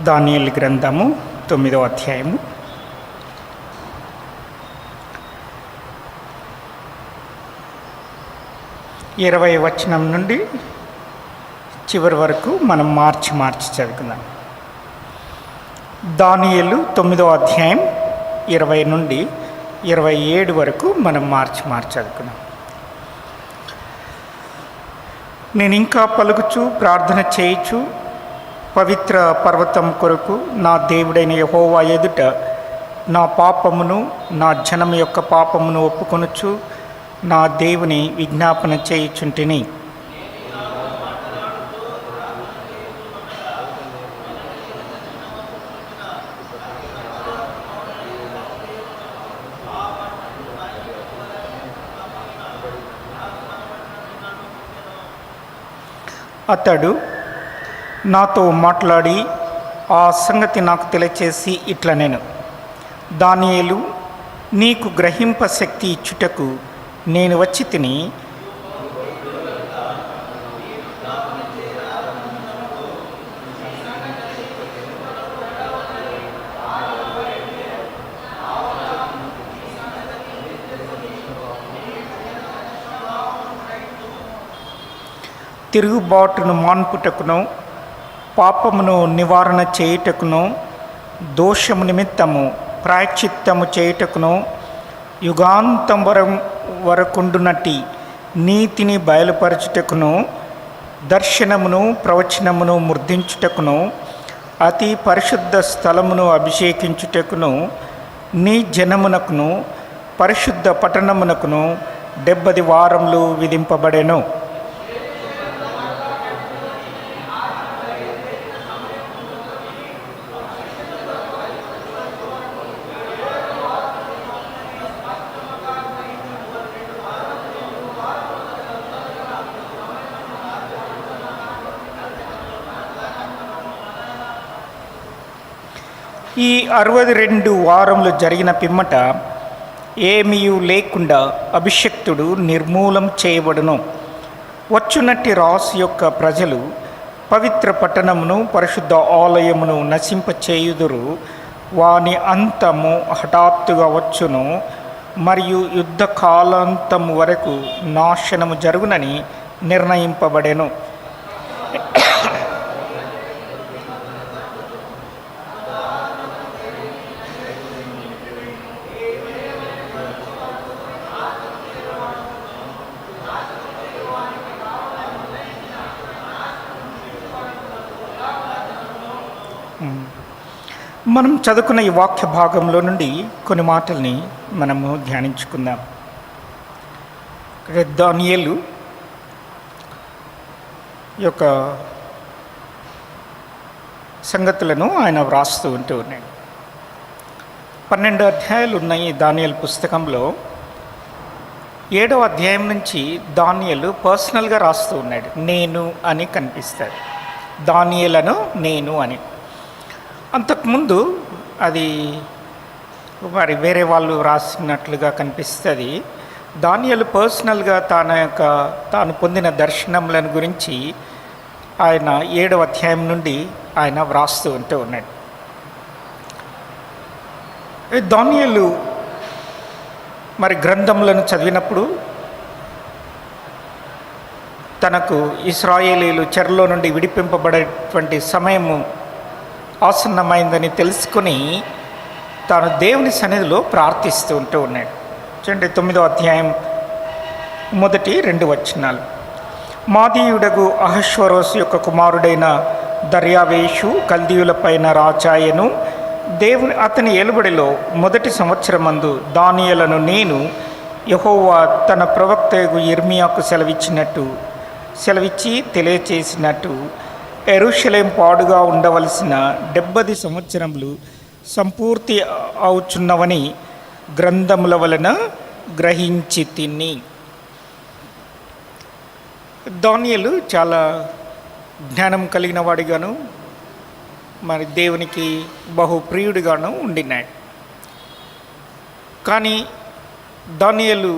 దానియేలు గ్రంథము 9వ అధ్యాయము. ఇరవై వచనం నుండి చివరి వరకు మనం మార్చి చదువుకుందాం. దానియేలు 9వ అధ్యాయం 20 నుండి 27 వరకు మనం మార్చి చదువుకుందాం. నేను ఇంకా పలుకుచు ప్రార్థన చేయుచు పవిత్ర పర్వతం కొరకు నా దేవుడైన యెహోవా ఎదుట నా పాపమును నా జనం యొక్క పాపమును ఒప్పుకొనుచు నా దేవుని విజ్ఞాపన చేయుచుంటిని. అతడు నాతో మాట్లాడి ఆ సంగతి నాకు తెలియచేసి ఇట్లా, నేను దానియేలు, నీకు గ్రహింప శక్తి ఇచ్చుటకు నేను వచ్చి తిని తిరుగుబాటును మాన్పుటకును పాపమును నివారణ చేయుటకును దోషము నిమిత్తము ప్రాయశ్చిత్తము చేయుటకును యుగాంతం వరకుండునట్టి నీతిని బయలుపరచుటకును దర్శనమును ప్రవచనమును ముద్రించుటకును అతి పరిశుద్ధ స్థలమును అభిషేకించుటకును నీ జనమునకును పరిశుద్ధ పట్టణమునకును 70 వారములు విధింపబడెను. ఈ 62 వారములు జరిగిన పిమ్మట ఏమీయూ లేకుండా అభిషక్తుడు నిర్మూలం చేయబడును. వచ్చునట్టి రాసు యొక్క ప్రజలు పవిత్ర పట్టణమును పరిశుద్ధ ఆలయమును నశింపచేయుదురు. వాని అంతము హఠాత్తుగా వచ్చును మరియు యుద్ధ కాలాంతము వరకు నాశనము జరుగునని నిర్ణయింపబడెను. మనం చదువుకున్న ఈ వాక్య భాగంలో నుండి కొన్ని మాటల్ని మనము ధ్యానించుకుందాం. దానియేలు యొక్క సంగతులను ఆయన వ్రాస్తూ ఉన్నాడు. 12 అధ్యాయాలు ఉన్నాయి దానియేలు పుస్తకంలో. 7వ అధ్యాయం నుంచి దానియేలు పర్సనల్గా రాస్తూ ఉన్నాడు. నేను అని కనిపిస్తాడు, దానియేలను నేను అని. అంతకుముందు అది మరి వేరే వాళ్ళు రాసినట్లుగా కనిపిస్తుంది. దానియేలు పర్సనల్గా తాను పొందిన దర్శనములను గురించి ఆయన 7వ అధ్యాయం నుండి ఆయన వ్రాస్తూ ఉన్నాడు. దానియేలు మరి గ్రంథములను చదివినప్పుడు తనకు ఇశ్రాయేలీయులు చెరలో నుండి విడిపింపబడేటువంటి సమయము ఆసన్నమైందని తెలుసుకొని తాను దేవుని సన్నిధిలో ప్రార్థిస్తూ ఉన్నాడు. చూడండి 9వ అధ్యాయం 1-2 వచనాలు. మాదీయుడగు అహష్వరోసు యొక్క కుమారుడైన దర్యావేషు కల్దీయులపైన రాజాయను. దేవుని అతని ఏలుబడిలో 1వ సంవత్సరమందు దానియేలును నేను యెహోవా తన ప్రవక్తయగు యిర్మీయాకు సెలవిచ్చి తెలియచేసినట్టు యెరూషలేము పాడుగా ఉండవలసిన 70 సంవత్సరములు సంపూర్తి అవుచున్నవని గ్రంథముల వలన గ్రహించి తిని. దానియేలు చాలా జ్ఞానం కలిగిన వాడిగాను మరి దేవునికి బహుప్రియుడిగాను ఉండినాడు. కానీ దానియేలు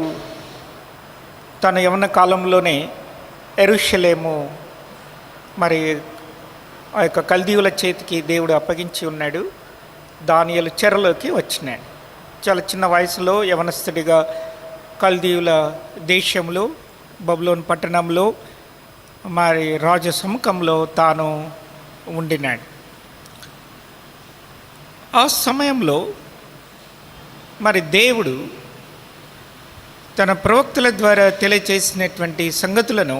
తన యవ్వన కాలంలోనే యెరూషలేము మరి ఆ యొక్క కల్దీయుల చేతికి దేవుడు అప్పగించి ఉన్నాడు. దానియేలు చెరలోకి వచ్చినాడు. చాలా చిన్న వయసులో యవనస్తుడిగా కల్దీయుల దేశంలో బబులోను పట్టణంలో మరి రాజు సముఖంలో తాను ఉండినాడు. ఆ సమయంలో మరి దేవుడు తన ప్రవక్తల ద్వారా తెలియచేసినటువంటి సంగతులను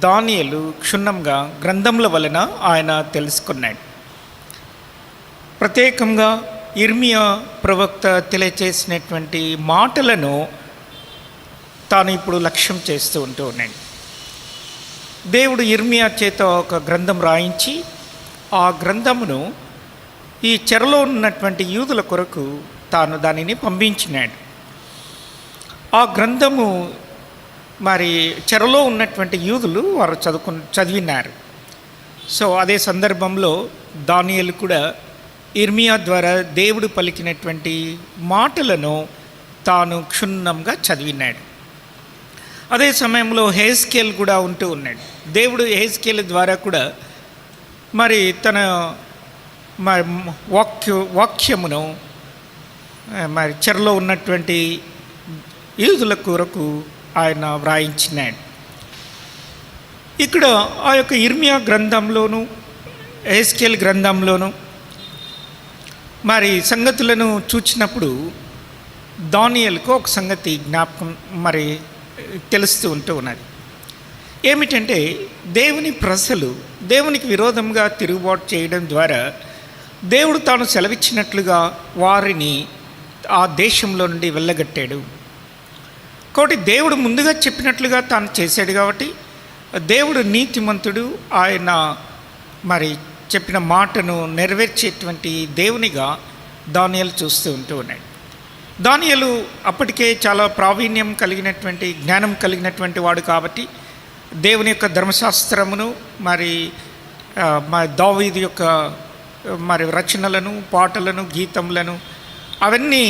దానియేలు క్షుణ్ణంగా గ్రంథముల వలన ఆయన తెలుసుకున్నాడు. ప్రత్యేకంగా ఇర్మియా ప్రవక్త తెలియచేసినటువంటి మాటలను తాను ఇప్పుడు లక్ష్యం చేస్తూ ఉన్నాడు. దేవుడు ఇర్మియా చేత ఒక గ్రంథం రాయించి ఆ గ్రంథమును ఈ చెరలో ఉన్నటువంటి యూదుల కొరకు తాను దానిని పంపించినాడు. ఆ గ్రంథము మరి చెరలో ఉన్నటువంటి యూదులు వారు చదివినారు. సో అదే సందర్భంలో దానియేలు కూడా ఇర్మియా ద్వారా దేవుడు పలికినటువంటి మాటలను తాను క్షుణ్ణంగా చదివినాడు. అదే సమయంలో హెజ్కేల్ కూడా ఉంటూ ఉన్నాడు. దేవుడు హెజ్కేల్ ద్వారా కూడా మరి తన వాక్యమును మరి చెరలో ఉన్నటువంటి యూదుల కొరకు ఆయన వ్రాయించినాడు. ఇక్కడ ఆ యొక్క ఇర్మియా గ్రంథంలోను హెజ్కేల్ గ్రంథంలోను మరి సంగతులను చూచినప్పుడు దానియేలుకు ఒక సంగతి జ్ఞాపకం మరి తెలుస్తూ ఉంటూ ఉన్నది. ఏమిటంటే దేవుని ప్రజలు దేవునికి విరోధంగా తిరుగుబాటు చేయడం ద్వారా దేవుడు తాను సెలవిచ్చినట్లుగా వారిని ఆ దేశంలో నుండి వెళ్ళగట్టాడు. కాబట్టి దేవుడు ముందుగా చెప్పినట్లుగా తాను చేశాడు. కాబట్టి దేవుడు నీతిమంతుడు, ఆయన మరి చెప్పిన మాటను నెరవేర్చేటువంటి దేవునిగా దానియేలు చూస్తూ ఉంటూ ఉన్నాడు. దానియేలు అప్పటికే చాలా ప్రావీణ్యం కలిగినటువంటి జ్ఞానం కలిగినటువంటి వాడు కాబట్టి దేవుని యొక్క ధర్మశాస్త్రమును మరి దావీదు యొక్క మరి రచనలను, పాటలను, గీతములను అవన్నీ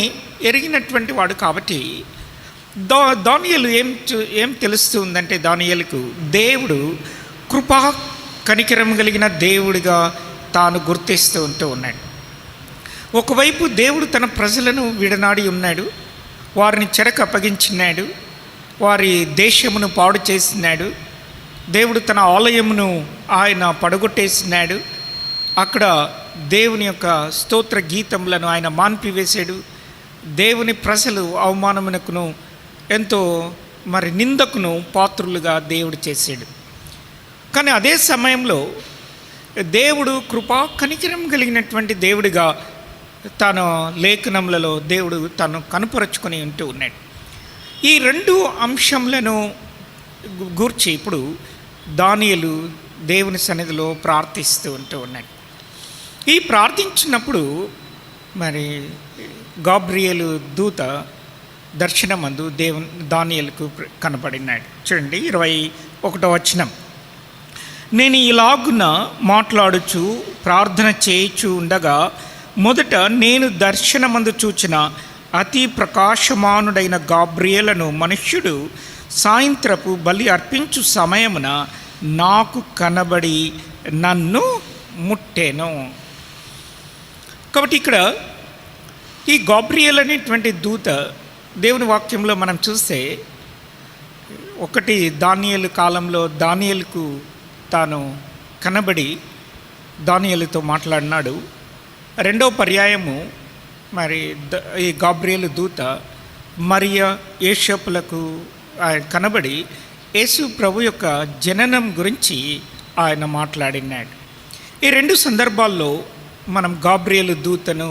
ఎరిగినటువంటి వాడు కాబట్టి దానియేలు ఏం తెలుస్తుందంటే దానియేలుకు దేవుడు కృపా కనికరం కలిగిన దేవుడిగా తాను గుర్తిస్తూ ఉంటూ ఉన్నాడు. ఒకవైపు దేవుడు తన ప్రజలను విడనాడి ఉన్నాడు, వారిని చెరకు అప్పగించినాడు, వారి దేశమును పాడు చేసినాడు. దేవుడు తన ఆలయమును ఆయన పడగొట్టేసినాడు. అక్కడ దేవుని యొక్క స్తోత్ర గీతములను ఆయన మాన్పివేశాడు. దేవుని ప్రజలు అవమానమునకును ఎంతో మరి నిందకును పాత్రులుగా దేవుడు చేశాడు. కానీ అదే సమయంలో దేవుడు కృపా కనికరం కలిగినటువంటి దేవుడిగా తన లేఖనములలో దేవుడు తను కనుపరుచుకొని ఉంటూ ఉన్నాడు. ఈ రెండు అంశములను గూర్చి ఇప్పుడు దానియేలు దేవుని సన్నిధిలో ప్రార్థిస్తూ ఉంటూ ఉన్నాడు. ఈ ప్రార్థించినప్పుడు మరి గాబ్రియేలు దూత దర్శనమందు దానియేలుకు కనపడినాడు. చూడండి 21వ వచనం. నేను ఇలాగున మాట్లాడుచు ప్రార్థన చేయుచు ఉండగా మొదట నేను దర్శనమందు చూచిన అతి ప్రకాశమానుడైన గాబ్రియేలను మనుష్యుడు సాయంత్రపు బలి అర్పించు సమయమున నాకు కనబడి నన్ను ముట్టెను. కాబట్టి ఇక్కడ ఈ గాబ్రియేల్ అనేటువంటి దూత దేవుని వాక్యంలో మనం చూస్తే ఒకటి దానియేలు కాలంలో దానియేలుకు తాను కనబడి దానియేలుతో మాట్లాడినాడు. రెండో పర్యాయము మరి ఈ గాబ్రియేలు దూత మరియా యేసప్పులకు ఆయన కనబడి యేసు ప్రభు యొక్క జననం గురించి ఆయన మాట్లాడినాడు. ఈ రెండు సందర్భాల్లో మనం గాబ్రియేలు దూతను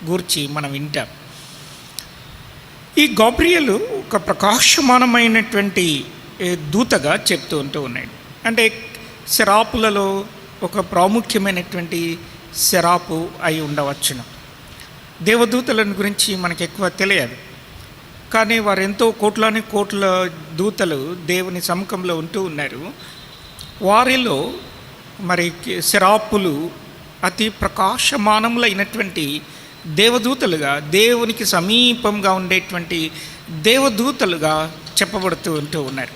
గూర్చి మనం వింటాం. ఈ గాబ్రియేలు ఒక ప్రకాశమానమైనటువంటి దూతగా చెప్తూ ఉన్నాడు. అంటే శరాపులలో ఒక ప్రాముఖ్యమైనటువంటి శరాపు అయి ఉండవచ్చును. దేవదూతలను గురించి మనకు ఎక్కువ తెలియదు, కానీ వారు ఎంతో కోట్లాని కోట్ల దూతలు దేవుని సముఖంలో ఉంటూ ఉన్నారు. వారిలో మరి శరాపులు అతి ప్రకాశమానములైనటువంటి దేవదూతలుగా, దేవునికి సమీపంగా ఉండేటువంటి దేవదూతలుగా చెప్పబడుతూ ఉన్నారు.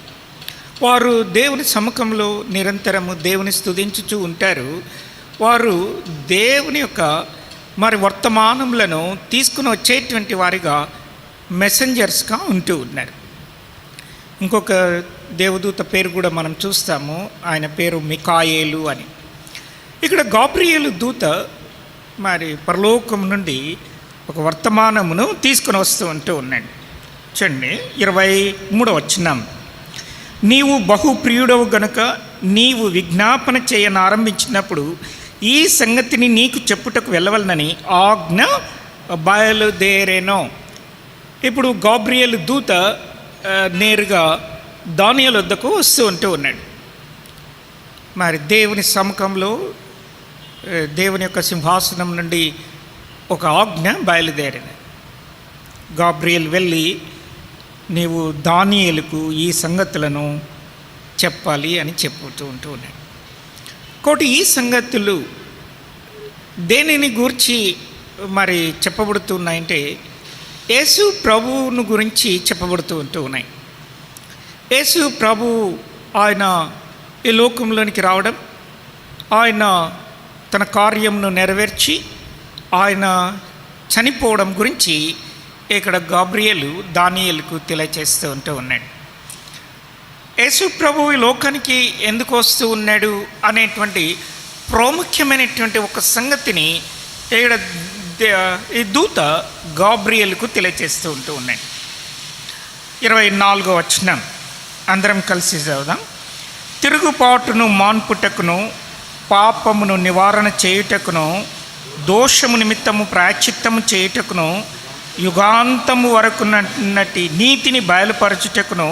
వారు దేవుని సముఖంలో నిరంతరము దేవుని స్తుతించుచూ ఉంటారు. వారు దేవుని యొక్క మరి వర్తమానములను తీసుకుని వచ్చేటువంటి వారిగా మెసెంజర్స్గా ఉంటూ ఉన్నారు. ఇంకొక దేవదూత పేరు కూడా మనం చూస్తాము, ఆయన పేరు మికాయేలు అని. ఇక్కడ గాబ్రియేలు దూత మరి పరలోకం నుండి ఒక వర్తమానమును తీసుకుని ఉంటూ ఉన్నాడు. చూడండి 23వ వచనం. నీవు బహుప్రియుడవు గనుక నీవు విజ్ఞాపన చేయనారంభించినప్పుడు ఈ సంగతిని నీకు చెప్పుటకు వెళ్ళవలనని ఆజ్ఞ బయలుదేరేనో. ఇప్పుడు గాబ్రియేలు దూత నేరుగా దానియేలు వద్దకు ఉంటూ ఉన్నాడు. మరి దేవుని సముఖంలో దేవుని యొక్క సింహాసనం నుండి ఒక ఆజ్ఞ బయలుదేరింది. గాబ్రియేలు వెళ్ళి నీవు దానియేలుకు ఈ సంగతులను చెప్పాలి అని ఉంటూ ఉన్నాడు. కాబట్టి ఈ సంగతులు దేనిని గూర్చి మరి చెప్పబడుతున్నాయంటే యేసు ప్రభువును గురించి ఉంటూ ఉన్నాయి. యేసు ప్రభు ఆయన ఈ లోకంలోనికి రావడం, ఆయన తన కార్యమును నెరవేర్చి ఆయన చనిపోవడం గురించి ఇక్కడ గాబ్రియేలు దానియేలుకు ఉంటూ ఉన్నాడు. యేసు ప్రభు ఈ లోకానికి ఎందుకు వస్తూ ఉన్నాడు అనేటువంటి ప్రాముఖ్యమైనటువంటి ఒక సంగతిని ఇక్కడ ఈ దూత గాబ్రియేలుకు ఉంటూ ఉన్నాడు. 24వ వచనం అందరం కలిసి చదువుదాం. తిరుగుబాటును మాన్పుటకును పాపమును నివారణ చేయుటకును దోషము నిమిత్తము ప్రాయశ్చిత్తము చేయుటకును యుగాంతము వరకున్నటి నీతిని బయలుపరచుటకును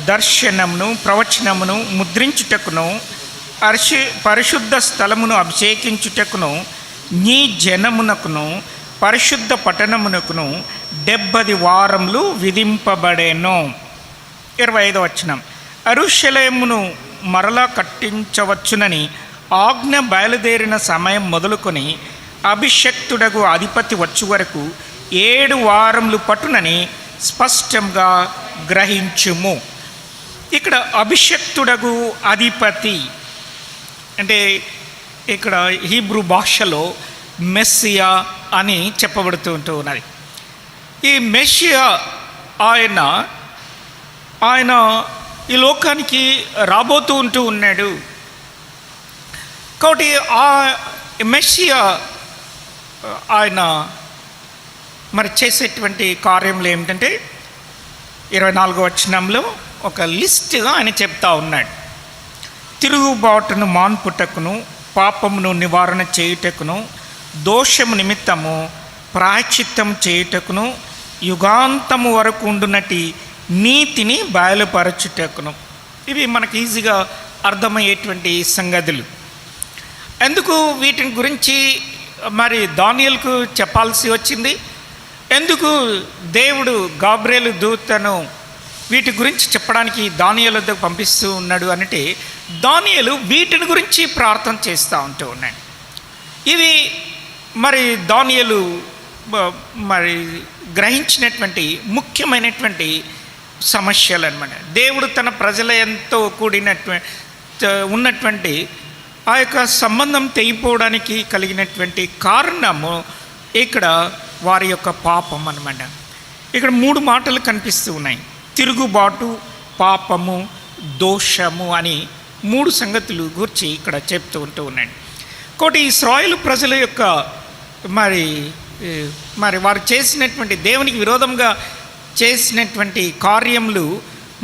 దర్శనమును ప్రవచనమును ముద్రించుటకును పరిశుద్ధ స్థలమును అభిషేకించుటకును నీ జనమునకును పరిశుద్ధ పట్టణమునకును 70 వారములు విధింపబడేను. 25వ వచనం. యెరూషలేమును మరలా కట్టించవచ్చునని ఆజ్ఞ బయలుదేరిన సమయం మొదలుకొని అభిషక్తుడగు అధిపతి వచ్చు వరకు 7 వారములు పట్టునని స్పష్టంగా గ్రహించుము. ఇక్కడ అభిషక్తుడగు అధిపతి అంటే ఇక్కడ హీబ్రూ భాషలో మెస్సియా అని ఉంటూ ఉన్నది. ఈ మెస్సియా ఆయన ఈ లోకానికి ఉంటూ ఉన్నాడు. కాబట్టి ఆ మెస్సియా ఆయన మరి చేసేటువంటి కార్యములు ఏమిటంటే 24వ వచనంలో ఒక లిస్టుగా ఆయన చెప్తా ఉన్నాడు. తిరుగుబాటును మాన్పుటకును పాపమును నివారణ చేయుటకును దోషము నిమిత్తము ప్రాయశ్చిత్తం చేయుటకును యుగాంతము వరకు ఉండునటి నీతిని బయలుపరచుటకును. ఇవి మనకి ఈజీగా అర్థమయ్యేటువంటి సంగతులు. ఎందుకు వీటిని గురించి మరి దానియేలుకు చెప్పాల్సి వచ్చింది? ఎందుకు దేవుడు గాబ్రియేలు దూతను వీటి గురించి చెప్పడానికి దానియేలు వద్దకు పంపిస్తూ ఉన్నాడు అంటే దానియేలు వీటిని గురించి ప్రార్థన ఉంటూ ఉన్నాడు. ఇవి మరి దానియేలు మరి గ్రహించినటువంటి ముఖ్యమైనటువంటి సమస్యలు అన్నమాట. దేవుడు తన ప్రజల ఎంతో ఉన్నటువంటి ఆ యొక్క సంబంధం తెగిపోవడానికి కలిగినటువంటి కారణము ఇక్కడ వారి యొక్క పాపం అన్నమాట. ఇక్కడ 3 మాటలు కనిపిస్తూ ఉన్నాయి. తిరుగుబాటు, పాపము, దోషము అని 3 సంగతులు గురించి ఇక్కడ ఉంటూ ఉన్నాడు. కాబట్టి ఇశ్రాయేలు ప్రజల యొక్క మరి వారు చేసినటువంటి దేవునికి విరోధంగా చేసినటువంటి కార్యములు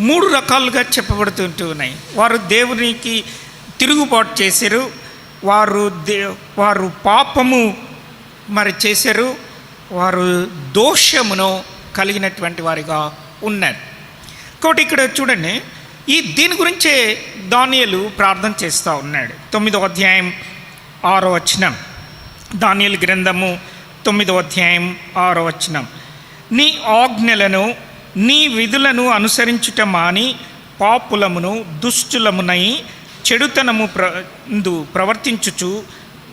3 రకాలుగా చెప్పబడుతుంటూ ఉన్నాయి. వారు దేవునికి తిరుగుబాటు చేశారు, వారు పాపము మరి చేశారు, వారు దోషమును కలిగినటువంటి వారిగా ఉన్నారు. కాబట్టి ఇక్కడ చూడండి, దీని గురించే దానియేలు ప్రార్థన చేస్తూ ఉన్నాడు. 9వ అధ్యాయం 6వ వచనం, దానియేలు గ్రంథము 9వ అధ్యాయం 6వ వచనం. నీ ఆజ్ఞలను నీ విధులను అనుసరించుట మాని పాపులమును దుష్టులమునై చెడుతనము ప్రవర్తించుచు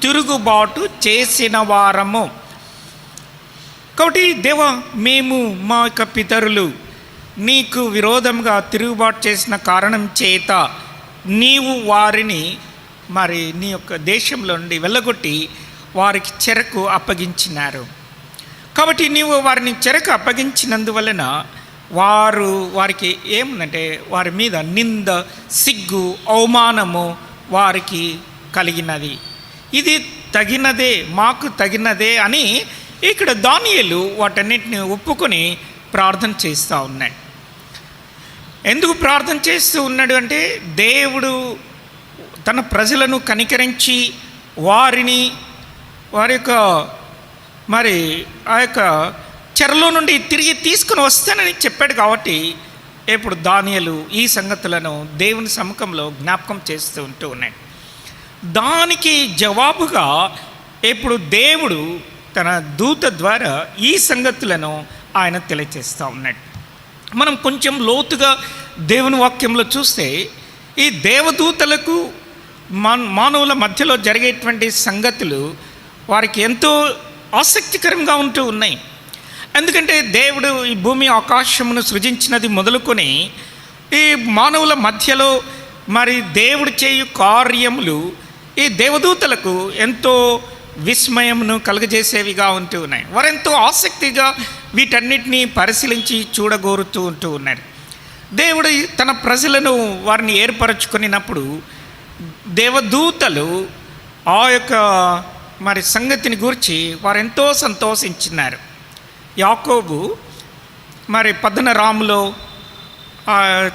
తిరుగుబాటు చేసిన వారము. కాబట్టి దేవా, మేము మా యొక్క పితరులు నీకు విరోధంగా తిరుగుబాటు చేసిన కారణం చేత నీవు వారిని మరి నీ యొక్క దేశంలో నుండి వెళ్ళగొట్టి వారికి చెరకు అప్పగించినారు. కాబట్టి నీవు వారిని చెరకు అప్పగించినందువలన వారికి ఏముందంటే వారి మీద నింద, సిగ్గు, అవమానము వారికి కలిగినది. ఇది తగినదే, మాకు తగినదే అని ఇక్కడ దానియేలు వాటన్నిటిని ఒప్పుకొని ప్రార్థన చేస్తూ ఉన్నాడు. ఎందుకు ప్రార్థన చేస్తూ ఉన్నాడు అంటే, దేవుడు తన ప్రజలను కనికరించి వారి యొక్క మరి ఆ యొక్క చెరలో నుండి తిరిగి తీసుకుని వస్తానని చెప్పాడు. కాబట్టి ఇప్పుడు దానియేలు ఈ సంగతులను దేవుని సముఖంలో జ్ఞాపకం చేస్తూ ఉన్నాడు. దానికి జవాబుగా ఇప్పుడు దేవుడు తన దూత ద్వారా ఈ సంగతులను ఆయన తెలియచేస్తూ ఉన్నాడు. మనం కొంచెం లోతుగా దేవుని వాక్యంలో చూస్తే ఈ దేవదూతలకు మానవుల మధ్యలో జరిగేటువంటి సంగతులు వారికి ఎంతో ఆసక్తికరంగా ఉంటూ ఉన్నాయి. ఎందుకంటే దేవుడు ఈ భూమి ఆకాశమును సృజించినది మొదలుకొని ఈ మానవుల మధ్యలో మరి దేవుడు చేయు కార్యములు ఈ దేవదూతలకు ఎంతో విస్మయమును కలుగజేసేవిగా ఉంటూ ఉన్నాయి. వారెంతో ఆసక్తిగా వీటన్నిటినీ పరిశీలించి చూడగోరుతూ ఉన్నారు. దేవుడు తన ప్రజలను వారిని ఏర్పరచుకున్నప్పుడు దేవదూతలు ఆ యొక్క మరి సంగతిని గురించి వారెంతో సంతోషించినారు. యాకోబు మరి పద్దనరాములో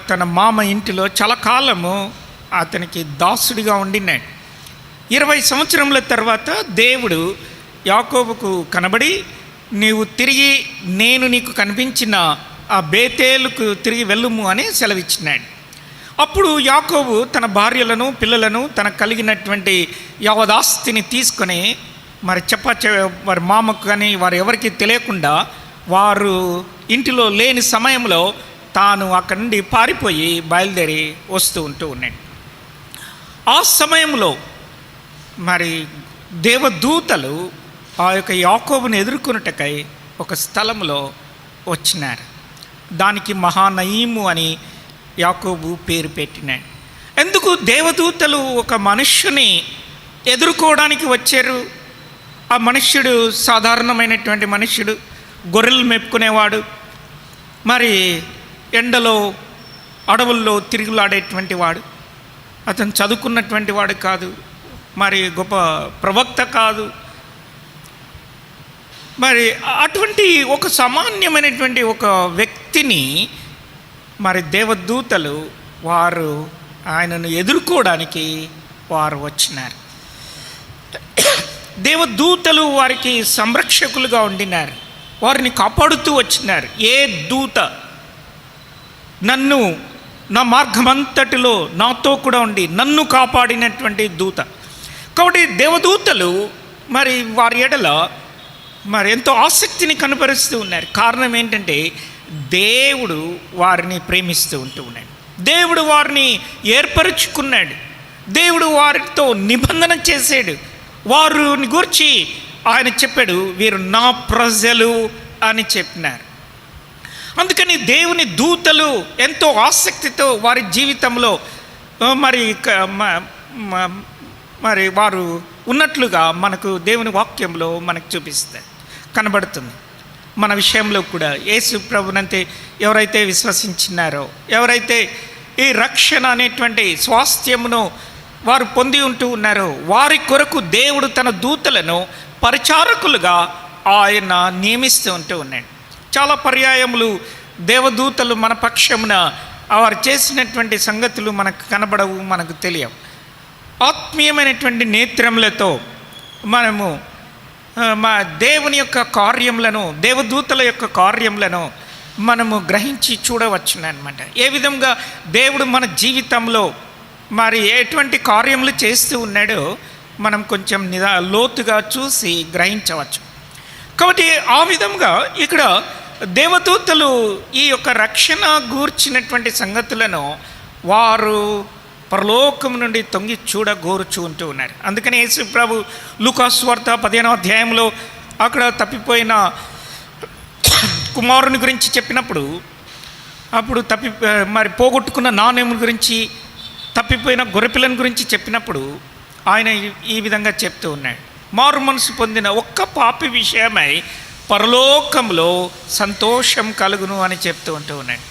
తన మామ ఇంటిలో చాలా కాలము అతనికి దాసుడిగా ఉండినాడు. 20 సంవత్సరముల తర్వాత దేవుడు యాకోబుకు కనబడి, నీవు తిరిగి నేను నీకు కనిపించిన ఆ బేతేలుకు తిరిగి వెళ్ళుము అని సెలవిచ్చినాడు. అప్పుడు యాకోబు తన భార్యలను, పిల్లలను, తనకు కలిగినటువంటి యావదాస్తిని తీసుకొని మరి వారి మామకు కానీ వారు ఎవరికి తెలియకుండా వారు ఇంటిలో లేని సమయంలో తాను అక్కడి నుండి పారిపోయి బయలుదేరి వస్తూ ఉన్నాడు. ఆ సమయంలో మరి దేవదూతలు ఆ యొక్క యాకోబుని ఎదుర్కొనుటకై ఒక స్థలంలో వచ్చినారు. దానికి మహానయీము అని యాకోబు పేరు పెట్టినాడు. ఎందుకు దేవదూతలు ఒక మనుష్యుని ఎదుర్కోవడానికి వచ్చారు? ఆ మనుష్యుడు సాధారణమైనటువంటి మనుష్యుడు, గొర్రెలు మెప్పుకునేవాడు, మరి ఎండలో అడవుల్లో తిరుగులాడేటువంటి వాడు. అతను చదువుకున్నటువంటి వాడు కాదు, మరి గొప్ప ప్రవక్త కాదు. మరి అటువంటి ఒక సామాన్యమైనటువంటి ఒక వ్యక్తిని మరి దేవదూతలు వారు ఆయనను ఎదుర్కోవడానికి వారు వచ్చినారు. దేవదూతలు వారికి సంరక్షకులుగా ఉండినారు, వారిని కాపాడుతూ వచ్చినారు. ఏ దూత నన్ను నా మార్గమంతటిలో నాతో కూడా ఉండి నన్ను కాపాడినటువంటి దూత. కాబట్టి దేవదూతలు మరి వారి ఎడల మరి ఎంతో ఆసక్తిని కనపరుస్తూ ఉన్నారు. కారణం ఏంటంటే దేవుడు వారిని ప్రేమిస్తూ ఉన్నాడు. దేవుడు వారిని ఏర్పరచుకున్నాడు. దేవుడు వారితో నిబంధన చేశాడు. వారిని గురించి ఆయన చెప్పాడు, వీరు నా ప్రజలు అని చెప్పినారు. అందుకని దేవుని దూతలు ఎంతో ఆసక్తితో వారి జీవితంలో మరి వారు ఉన్నట్లుగా మనకు దేవుని వాక్యంలో మనకు చూపిస్తారు, కనబడుతుంది. మన విషయంలో కూడా యేసు ప్రభునంతే ఎవరైతే విశ్వసించినారో, ఎవరైతే ఈ రక్షణ అనేటువంటి స్వాస్థ్యమును వారు పొంది ఉన్నారో, వారి కొరకు దేవుడు తన దూతలను పరిచారకులుగా ఆయన నియమిస్తూ ఉన్నాడు. చాలా పర్యాయములు దేవదూతలు మన పక్షమున వారు చేసినటువంటి సంగతులు మనకు కనబడవు, మనకు తెలియవు. ఆత్మీయమైనటువంటి నేత్రములతో మనము మా దేవుని యొక్క కార్యములను, దేవదూతల యొక్క కార్యములను మనము గ్రహించి చూడవచ్చునమాట. ఏ విధంగా దేవుడు మన జీవితంలో మరి ఎటువంటి కార్యములు చేస్తూ ఉన్నాడో మనం కొంచెం లోతుగా చూసి గ్రహించవచ్చు. కాబట్టి ఆ విధంగా ఇక్కడ దేవదూతలు ఈ యొక్క రక్షణ గూర్చినటువంటి సంగతులను వారు పరలోకం నుండి తొంగి చూడగోరుచూ ఉన్నారు. అందుకని యేసు ప్రభు లూకాసు వార్త 15వ అధ్యాయంలో అక్కడ తప్పిపోయిన కుమారుని గురించి చెప్పినప్పుడు, అప్పుడు మరి పోగొట్టుకున్న నాణ్యం గురించి, తప్పిపోయిన గొర్రెపిల్లని గురించి చెప్పినప్పుడు ఆయన ఈ విధంగా చెప్తూ ఉన్నాడు, మారు మనసు పొందిన ఒక్క పాపి విషయమై పరలోకంలో సంతోషం కలుగును అని చెప్తూ ఉన్నాడు.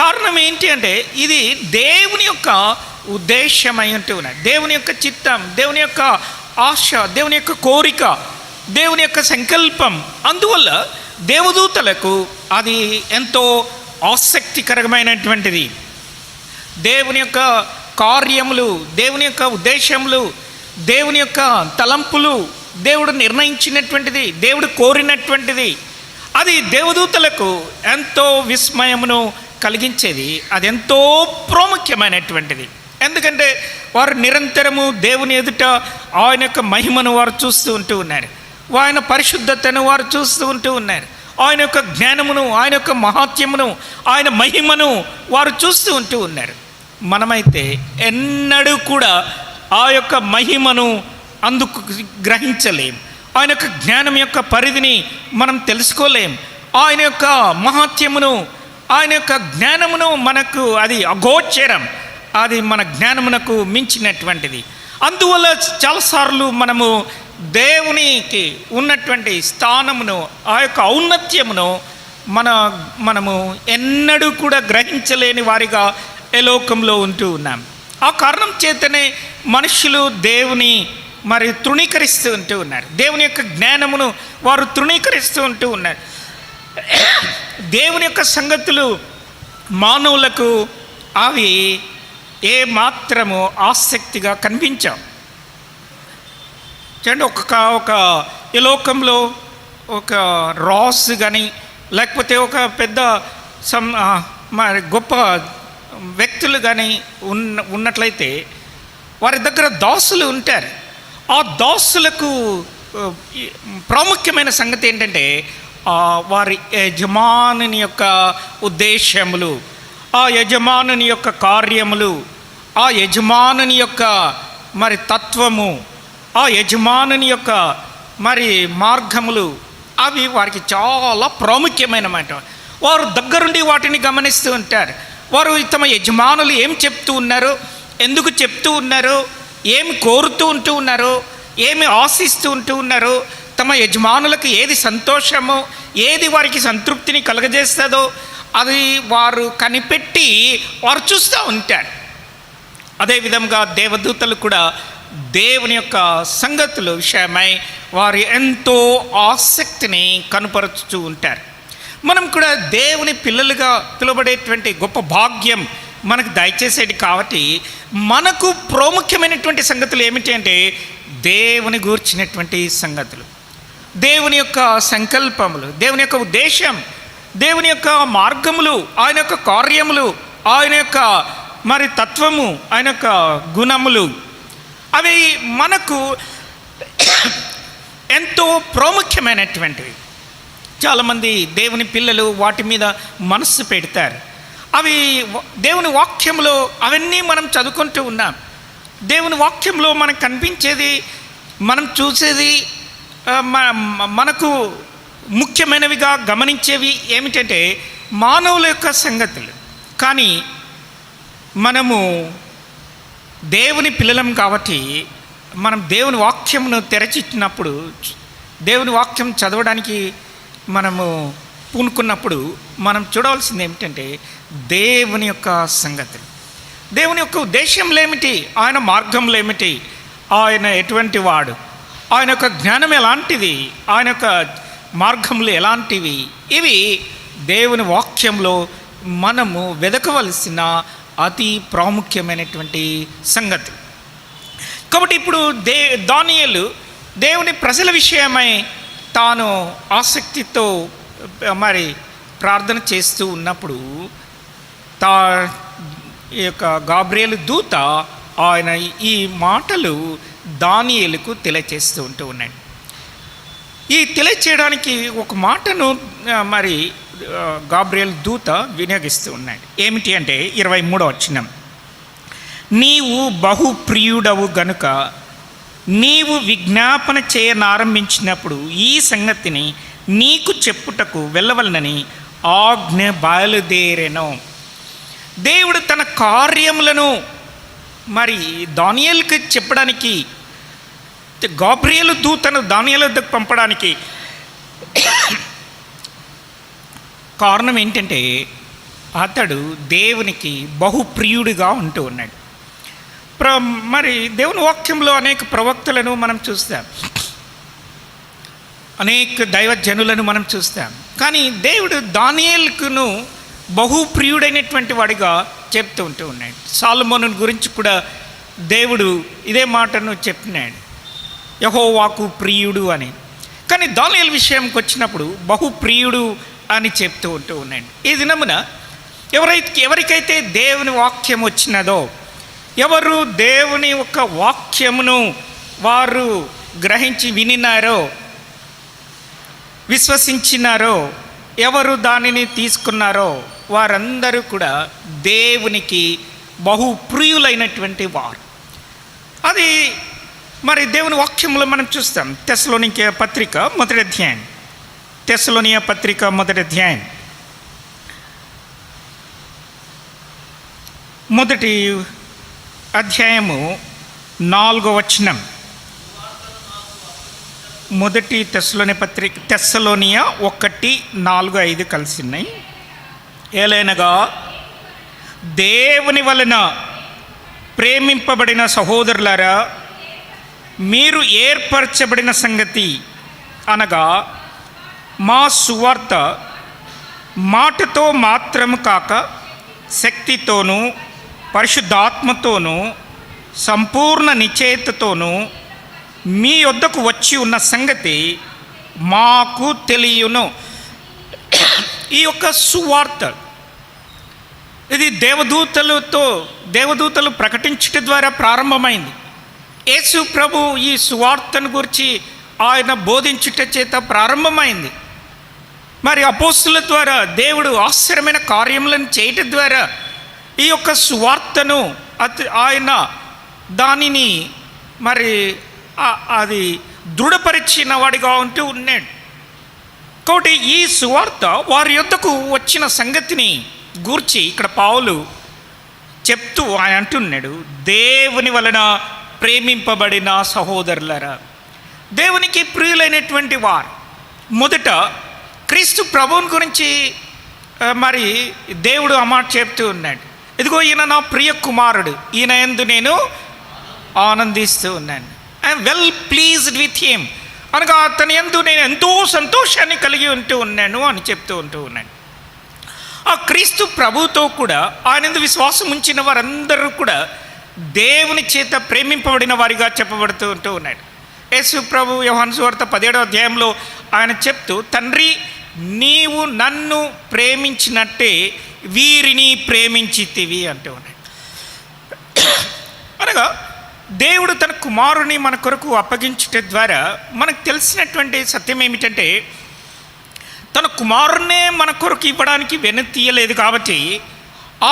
కారణం ఏంటి అంటే ఇది దేవుని యొక్క ఉద్దేశమై ఉంటూ ఉన్నాడు, దేవుని యొక్క చిత్తం, దేవుని యొక్క ఆశ, దేవుని యొక్క కోరిక, దేవుని యొక్క సంకల్పం. అందువల్ల దేవదూతలకు అది ఎంతో ఆసక్తికరమైనటువంటిది. దేవుని యొక్క కార్యములు, దేవుని యొక్క ఉద్దేశములు, దేవుని యొక్క తలంపులు, దేవుడు నిర్ణయించినటువంటిది, దేవుడు కోరినటువంటిది, అది దేవదూతలకు ఎంతో విస్మయమును కలిగించేది. అది ఎంతో ప్రాముఖ్యమైనటువంటిది. ఎందుకంటే వారు నిరంతరము దేవుని ఎదుట ఆయన యొక్క మహిమను వారు చూస్తూ ఉన్నారు, ఆయన పరిశుద్ధతను వారు చూస్తూ ఉన్నారు, ఆయన యొక్క జ్ఞానమును, ఆయన యొక్క మహాత్యమును, ఆయన మహిమను వారు చూస్తూ ఉన్నారు. మనమైతే ఎన్నడూ కూడా ఆ యొక్క మహిమను అందుకు గ్రహించలేం, ఆయన యొక్క జ్ఞానం యొక్క పరిధిని మనం తెలుసుకోలేం, ఆయన యొక్క మహాత్యమును, ఆయన యొక్క జ్ఞానమును మనకు అది అగోచరం, అది మన జ్ఞానమునకు మించినటువంటిది. అందువల్ల చాలాసార్లు మనము దేవునికి ఉన్నటువంటి స్థానమును, ఆ యొక్క ఔన్నత్యమును మనము ఎన్నడూ కూడా గ్రహించలేని వారిగా ఏ లోకంలో ఉంటూ ఉన్నాం. ఆ కారణం చేతనే మనుషులు దేవుని మరి తృణీకరిస్తూ ఉన్నారు, దేవుని యొక్క జ్ఞానమును వారు తృణీకరిస్తూ ఉన్నారు. దేవుని యొక్క సంగతులు మానవులకు అవి ఏ మాత్రము ఆసక్తిగా కనిపించావు. చూడండి, ఒక ఈ లోకంలో ఒక రాస్ కానీ లేకపోతే ఒక పెద్ద మరి గొప్ప వ్యక్తులు కానీ ఉన్నట్లయితే వారి దగ్గర దాసులు ఉంటారు. ఆ దాసులకు ప్రాముఖ్యమైన సంగతి ఏంటంటే వారి యజమానుని యొక్క ఉద్దేశములు, ఆ యజమానుని యొక్క కార్యములు, ఆ యజమానుని యొక్క మరి తత్వము, ఆ యజమానుని యొక్క మరి మార్గములు, అవి వారికి చాలా ప్రాముఖ్యమైనమాట. వారు దగ్గరుండి వాటిని గమనిస్తూ ఉంటారు. వారు తమ యజమానులు ఏం చెప్తూ ఉన్నారు, ఎందుకు చెప్తూ ఉన్నారు, ఏమి కోరుతూ ఉన్నారు, ఏమి ఆశిస్తూ ఉన్నారు, తమ యజమానులకు ఏది సంతోషమో, ఏది వారికి సంతృప్తిని కలుగజేస్తుందో అది వారు కనిపెట్టి వారు చూస్తూ ఉంటారు. అదేవిధంగా దేవదూతలు కూడా దేవుని యొక్క సంగతుల విషయమై వారు ఎంతో ఆసక్తిని కనుపరుచుతూ ఉంటారు. మనం కూడా దేవుని పిల్లలుగా పిలువబడేటువంటి గొప్ప భాగ్యం మనకు దయచేసేది కాబట్టి మనకు ప్రాముఖ్యమైనటువంటి సంగతులు ఏమిటి అంటే దేవుని గూర్చినటువంటి సంగతులు, దేవుని యొక్క సంకల్పములు, దేవుని యొక్క ఉద్దేశం, దేవుని యొక్క మార్గములు, ఆయన యొక్క కార్యములు, ఆయన యొక్క మరి తత్వము, ఆయన యొక్క గుణములు, అవి మనకు ఎంతో ప్రాముఖ్యమైనటువంటివి. చాలామంది దేవుని పిల్లలు వాటి మీద మనస్సు పెడతారు. అవి దేవుని వాక్యంలో అవన్నీ మనం చదువుకుంటూ ఉన్నాం. దేవుని వాక్యంలో మనకు కనిపించేది, మనం చూసేది, మనకు ముఖ్యమైనవిగా గమనించేవి ఏమిటంటే మానవుల యొక్క సంగతులు. కానీ మనము దేవుని పిల్లలం కాబట్టి మనం దేవుని వాక్యమును తెరచిచ్చినప్పుడు, దేవుని వాక్యం చదవడానికి మనము పూనుకున్నప్పుడు మనం చూడవలసింది ఏమిటంటే దేవుని యొక్క సంగతులు, దేవుని యొక్క ఉద్దేశంలో ఏమిటి, ఆయన మార్గంలో ఏమిటి, ఆయన ఎటువంటి వాడు, ఆయన యొక్క జ్ఞానం ఎలాంటిది, ఆయన యొక్క మార్గములు ఎలాంటివి, ఇవి దేవుని వాక్యంలో మనము వెదకవలసిన అతి ప్రాముఖ్యమైనటువంటి సంగతి. కాబట్టి ఇప్పుడు దానియేలు దేవుని ప్రజల విషయమై తాను ఆసక్తితో మరి ప్రార్థన చేస్తూ ఉన్నప్పుడు ఈ యొక్క గాబ్రియేలు దూత ఆయన ఈ మాటలు దానియేలుకు తెలియచేస్తూ ఉన్నాడు. ఈ తెలియచేయడానికి ఒక మాటను మరి గాబ్రియేలు దూత వినియోగిస్తూ ఉన్నాడు. ఏమిటి అంటే 23వ వచనం, నీవు బహుప్రియుడవు గనుక నీవు విజ్ఞాపన చేయనారంభించినప్పుడు ఈ సంగతిని నీకు చెప్పుటకు వెళ్ళవలనని ఆజ్ఞ బయలుదేరెను. దేవుడు తన కార్యములను మరి దానియేలుకి చెప్పడానికి గాబ్రియేలు దూతను దానియేలు వద్దకు పంపడానికి కారణం ఏంటంటే అతడు దేవునికి బహుప్రియుడిగా ఉంటూ ఉన్నాడు. మరి దేవుని వాక్యంలో అనేక ప్రవక్తలను మనం చూస్తాం, అనేక దైవజనులను మనం చూస్తాం. కానీ దేవుడు దానియేలుకును బహుప్రియుడైనటువంటి వాడిగా చెప్తూ ఉన్నాడు. సొలొమోను గురించి కూడా దేవుడు ఇదే మాటను చెప్పినాడు, యెహోవాకు ప్రియుడు అని. కానీ దానియేలు విషయంకి వచ్చినప్పుడు బహుప్రియుడు అని చెప్తూ ఉన్నాడు. ఈ దినమున ఎవరికైతే దేవుని వాక్యం వచ్చినదో, ఎవరు దేవుని యొక్క వాక్యమును వారు గ్రహించి వినినారో, విశ్వసించినారో, ఎవరు దానిని తీసుకున్నారో వారందరూ కూడా దేవునికి బహుప్రియులైనటువంటి వారు. అది మరి దేవుని వాక్యంలో మనం చూస్తాం. తెస్సలోనికే పత్రిక మొదటి అధ్యాయం, తెస్సలోనియ పత్రిక మొదటి అధ్యాయం మొదటి అధ్యాయము 4వ వచనం. మొదటి తెస్సలోనియ 1:4-5 కలిసి ఉన్నాయి. ఏలైనగా దేవుని వలన ప్రేమింపబడిన సహోదరులారా, మీరు ఏర్పరచబడిన సంగతి అనగా మా సువార్త మాటతో మాత్రము కాక శక్తితోనూ పరిశుద్ధాత్మతోనూ సంపూర్ణ నిశ్చయతతోనూ మీ వద్దకు వచ్చి ఉన్న సంగతి మాకు తెలియను. ఈ యొక్క సువార్త ఇది దేవదూతలు ప్రకటించడం ద్వారా ప్రారంభమైంది. యేసు ప్రభు ఈ సువార్తను గురించి ఆయన బోధించుట చేత ప్రారంభమైంది. మరి అపోస్తుల ద్వారా దేవుడు ఆశ్చర్యమైన కార్యములను చేయటం ద్వారా ఈ యొక్క సువార్తను ఆయన దానిని మరి అది దృఢపరిచిన వాడిగా ఉంటూ ఉన్నాడు. కాబట్టి ఈ సువార్త వారి యొద్దకు వచ్చిన సంగతిని గూర్చి ఇక్కడ పౌలు చెప్తూ ఆయన అంటున్నాడు, దేవుని వలన ప్రేమింపబడిన సహోదరులరా, దేవునికి ప్రియులైనటువంటి వారు. మొదట క్రీస్తు ప్రభువుని గురించి మరి దేవుడు ఆ మాట చెప్తూ ఉన్నాడు, ఇదిగో ఈయన నా ప్రియ కుమారుడు, ఈయన యందు నేను ఆనందిస్తూ ఉన్నాను. I'm well pleased with him అనగా అతని యందు నేను ఎంతో సంతోషాన్ని కలిగి ఉన్నాను అని చెప్తూ ఉన్నాను. ఆ క్రీస్తు ప్రభుతో కూడా ఆయన యందు విశ్వాసం ఉంచిన వారందరూ కూడా దేవుని చేత ప్రేమింపబడిన వారిగా చెప్పబడుతూ ఉన్నాడు. యేసు ప్రభు యోహాను సువార్త 17వ అధ్యాయంలో ఆయన చెప్తూ, తండ్రి నీవు నన్ను ప్రేమించినట్టే వీరిని ప్రేమించితివి అంటూ ఉన్నాడు. అనగా దేవుడు తన కుమారుని మన కొరకు అప్పగించటం ద్వారా మనకు తెలిసినటువంటి సత్యం ఏమిటంటే, తన కుమారునే మన కొరకు ఇవ్వడానికి వెనుతీయలేదు. కాబట్టి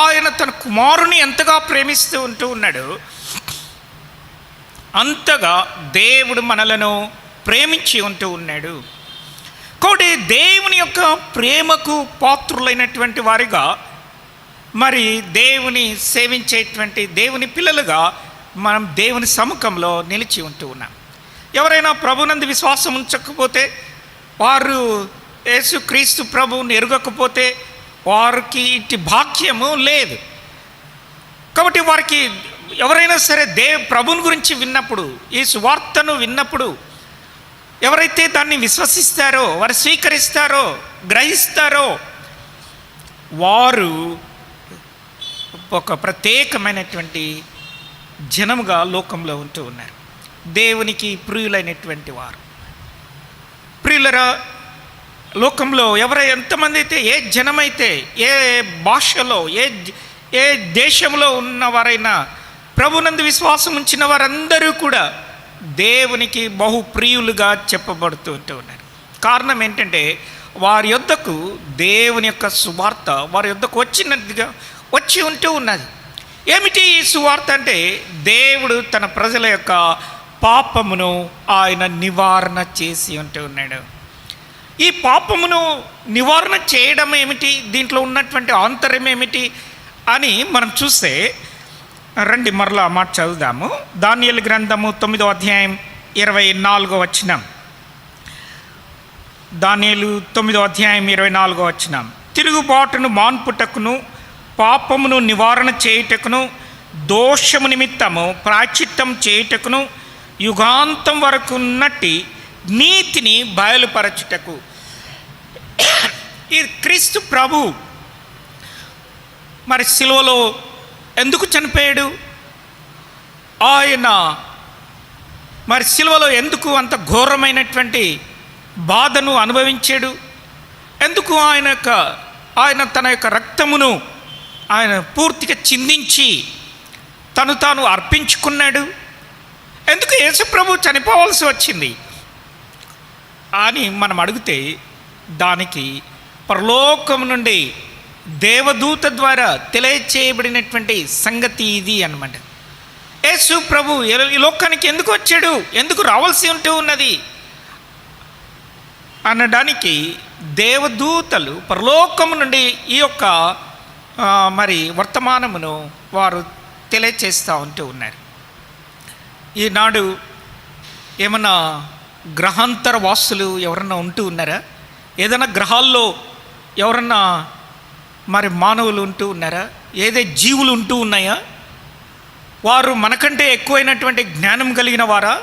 ఆయన తన కుమారుని ఎంతగా ప్రేమిస్తూ ఉన్నాడు, అంతగా దేవుడు మనలను ప్రేమించి ఉన్నాడు. కాబట్టి దేవుని యొక్క ప్రేమకు పాత్రులైనటువంటి వారిగా మరి దేవుని సేవించేటువంటి దేవుని పిల్లలుగా మనం దేవుని సముఖంలో నిలిచి ఉన్నాం. ఎవరైనా ప్రభునందు విశ్వాసం ఉంచకపోతే, వారు యేసుక్రీస్తు ప్రభువుని ఎరుగకపోతే వారికి ఇట్టి భాగ్యము లేదు. కాబట్టి వారికి ఎవరైనా సరే ప్రభుని గురించి విన్నప్పుడు, ఈ సువార్తను విన్నప్పుడు ఎవరైతే దాన్ని విశ్వసిస్తారో, వారు స్వీకరిస్తారో, గ్రహిస్తారో, వారు ఒక ప్రత్యేకమైనటువంటి జనముగా లోకంలో ఉంటూ ఉన్నారు. దేవునికి ప్రియులైనటువంటి వారు. ప్రియులరా, లోకంలో ఎంతమంది అయితే, ఏ జనమైతే, ఏ భాషలో, ఏ దేశంలో ఉన్నవారైనా ప్రభునందు విశ్వాసం ఉంచిన వారందరూ కూడా దేవునికి బహుప్రియులుగా చెప్పబడుతూ ఉన్నారు. కారణం ఏంటంటే, వారి యొద్దకు దేవుని యొక్క సువార్త వారి యొద్దకు వచ్చి ఉంటూ ఉన్నది. ఏమిటి ఈ సువార్త అంటే, దేవుడు తన ప్రజల యొక్క పాపమును ఆయన నివారణ చేసి ఉంటూ ఉన్నాడు. ఈ పాపమును నివారణ చేయడం ఏమిటి, దీంట్లో ఉన్నటువంటి ఆంతర్యం ఏమిటి అని మనం చూస్తే, రండి మరలా మాట చదువుదాము. దానియేలు గ్రంథము 9వ అధ్యాయం 24వ వచనం. దానియేలు 9వ అధ్యాయం 24వ వచనం. తిరుగుబాటును మాన్పుటకును పాపమును నివారణ చేయుటకును దోషము నిమిత్తము ప్రాయశ్చిత్తం చేయుటకును యుగాంతం వరకు ఉన్నట్టి నీతిని బయలుపరచుటకు. ఈ క్రీస్తు ప్రభు మరి సిలువలో ఎందుకు చనిపోయాడు? ఆయన మరి సిలువలో ఎందుకు అంత ఘోరమైనటువంటి బాధను అనుభవించాడు? ఎందుకు ఆయన తన యొక్క రక్తమును ఆయన పూర్తిగా చిందించి తాను అర్పించుకున్నాడు? ఎందుకు యేసుప్రభు చనిపోవాల్సి వచ్చింది అని మనం అడిగితే దానికి పరలోకం నుండి దేవదూత ద్వారా తెలియచేయబడినటువంటి సంగతి ఇది అన్నమాట. యేసు ప్రభు ఈ లోకానికి ఎందుకు వచ్చాడు, ఎందుకు రావాల్సి ఉంటూ ఉన్నది అనడానికి దేవదూతలు పరలోకం నుండి ఈ యొక్క మరి వర్తమానమును వారు తెలియచేస్తూ ఉంటూ ఉన్నారు. ఈనాడు ఏమన్నా గ్రహాంతర వాసులు ఎవరన్నా ఉంటూ ఉన్నారా? ఏదైనా గ్రహాల్లో ఎవరన్నా మరి మానవులు ఉంటూ ఉన్నారా? ఏదే జీవులు ఉంటూ ఉన్నాయా? వారు మనకంటే ఎక్కువైనటువంటి జ్ఞానం కలిగిన వారా?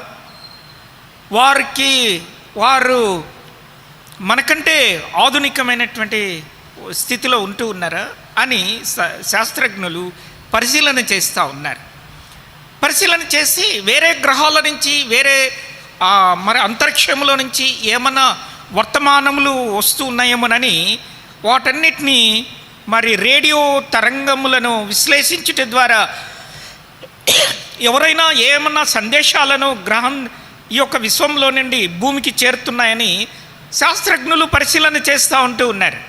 వారు మనకంటే ఆధునికమైనటువంటి స్థితిలో ఉంటూ ఉన్నారా అని శాస్త్రజ్ఞులు పరిశీలన చేస్తూ ఉన్నారు. పరిశీలన చేసి వేరే గ్రహాల నుంచి వేరే మరి అంతరిక్షంలో నుంచి ఏమన్నా వర్తమానములు వస్తూ ఉన్నాయేమోనని వాటన్నిటినీ మరి రేడియో తరంగములను విశ్లేషించుట ద్వారా ఎవరైనా ఏమన్నా సందేశాలను ఈ యొక్క విశ్వంలో నుండి భూమికి చేరుతున్నాయని శాస్త్రజ్ఞులు పరిశీలన చేస్తూ ఉంటూ ఉన్నారు.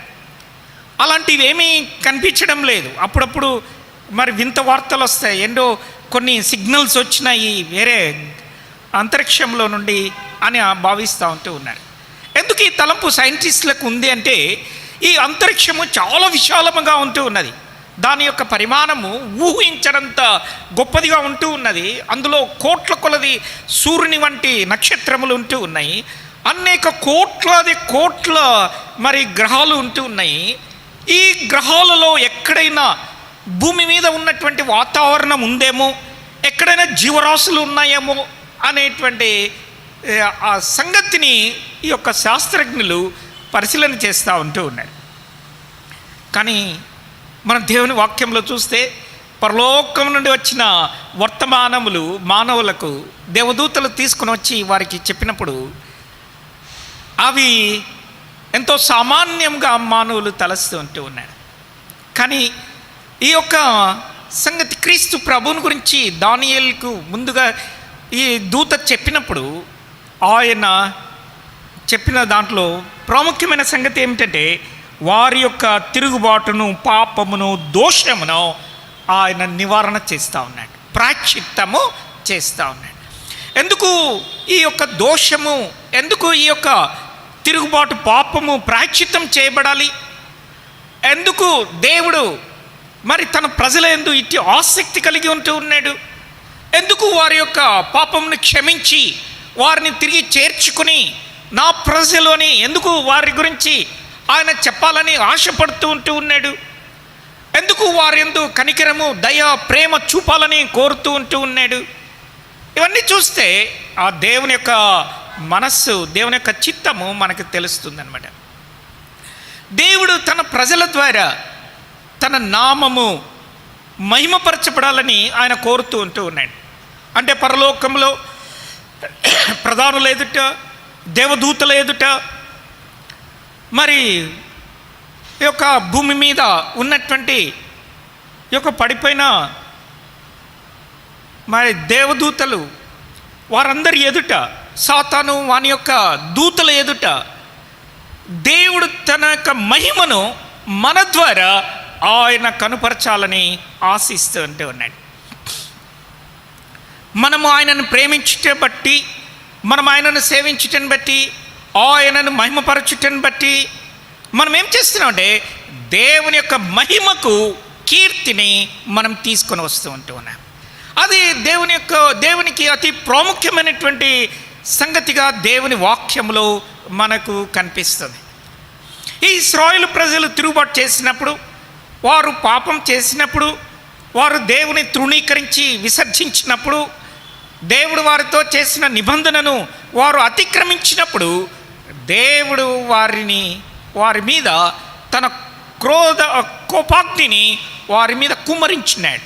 అలాంటివి ఏమీ కనిపించడం లేదు. అప్పుడప్పుడు మరి వింత వార్తలు వస్తాయి, ఏంటో కొన్ని సిగ్నల్స్ వచ్చినాయి వేరే అంతరిక్షంలో నుండి అని భావిస్తూ ఉంటూ ఉన్నారు. ఎందుకు ఈ తలంపు సైంటిస్టులకు ఉంది అంటే ఈ అంతరిక్షము చాలా విశాలముగా ఉంటూ ఉన్నది. దాని యొక్క పరిమాణము ఊహించనంత గొప్పదిగా ఉంటూ ఉన్నది. అందులో కోట్ల కొలది సూర్యుని వంటి నక్షత్రములు ఉంటూ ఉన్నాయి. అనేక కోట్ల మరి గ్రహాలు ఉంటూ ఉన్నాయి. ఈ గ్రహాలలో ఎక్కడైనా భూమి మీద ఉన్నటువంటి వాతావరణం ఉందేమో, ఎక్కడైనా జీవరాశులు ఉన్నాయేమో అనేటువంటి ఆ సంగతిని ఈ యొక్క శాస్త్రజ్ఞులు పరిశీలన చేస్తూ ఉంటూ ఉన్నారు. కానీ మన దేవుని వాక్యంలో చూస్తే పరలోకం నుండి వచ్చిన వర్తమానములు మానవులకు దేవదూతలు తీసుకుని వచ్చి వారికి చెప్పినప్పుడు అవి ఎంతో సామాన్యంగా మానవులు తలస్తూ ఉంటూ ఉన్నారు. కానీ ఈ యొక్క సంగతి క్రీస్తు ప్రభువుని గురించి దానియేలుకు ముందుగా ఈ దూత చెప్పినప్పుడు ఆయన చెప్పిన దాంట్లో ప్రాముఖ్యమైన సంగతి ఏమిటంటే వారి యొక్క తిరుగుబాటును పాపమును దోషమును ఆయన నివారణ చేస్తూ ఉన్నాడు, ప్రాయశ్చిత్తము చేస్తూ ఉన్నాడు. ఎందుకు ఈ యొక్క దోషము, ఎందుకు ఈ యొక్క తిరుగుబాటు పాపము ప్రాయశ్చిత్తం చేయబడాలి? ఎందుకు దేవుడు మరి తన ప్రజల యందు ఇట్టి ఆసక్తి కలిగి ఉంటూ ఉన్నాడు? ఎందుకు వారి యొక్క పాపమును క్షమించి వారిని తిరిగి చేర్చుకుని నా ప్రజలోని ఎందుకు వారి గురించి ఆయన చెప్పాలని ఆశపడుతూ ఉంటూ ఉన్నాడు? ఎందుకు వారి యందు కనికరము, దయ, ప్రేమ చూపాలని కోరుతూ ఉంటూ ఉన్నాడు? ఇవన్నీ చూస్తే ఆ దేవుని యొక్క మనస్సు, దేవుని యొక్క చిత్తము మనకు తెలుస్తుందన్నమాట. దేవుడు తన ప్రజల ద్వారా తన నామము మహిమపరచబడాలని ఆయన కోరుతూ ఉంటూ ఉన్నాడు. అంటే పరలోకంలో ప్రధానుల ఎదుట, దేవదూతల ఎదుట, మరి ఈ యొక్క భూమి మీద ఉన్నటువంటి ఈ యొక్క పడిపోయిన మరి దేవదూతలు వారందరి ఎదుట, సాతాను వాని యొక్క దూతల ఎదుట దేవుడు తన యొక్క మహిమను మన ద్వారా ఆయన కనుపరచాలని ఆశిస్తూ ఉంటూ ఉన్నాడు. మనము ఆయనను ప్రేమించుటని బట్టి, మనం ఆయనను సేవించుటని బట్టి, ఆయనను మహిమపరచుటని బట్టి మనం ఏం చేస్తున్నామంటే దేవుని యొక్క మహిమకు కీర్తిని మనం తీసుకొని వస్తూ ఉంటూ ఉన్నాం. అది దేవునికి అతి ప్రాముఖ్యమైనటువంటి సంగతిగా దేవుని వాక్యంలో మనకు కనిపిస్తుంది. ఈ ఇశ్రాయేలు ప్రజలు తిరుగుబాటు చేసినప్పుడు, వారు పాపం చేసినప్పుడు, వారు దేవుని తృణీకరించి విసర్జించినప్పుడు, దేవుడు వారితో చేసిన నిబంధనను వారు అతిక్రమించినప్పుడు దేవుడు వారి మీద తన కోపాగ్నిని వారి మీద కుమ్మరించినాడు.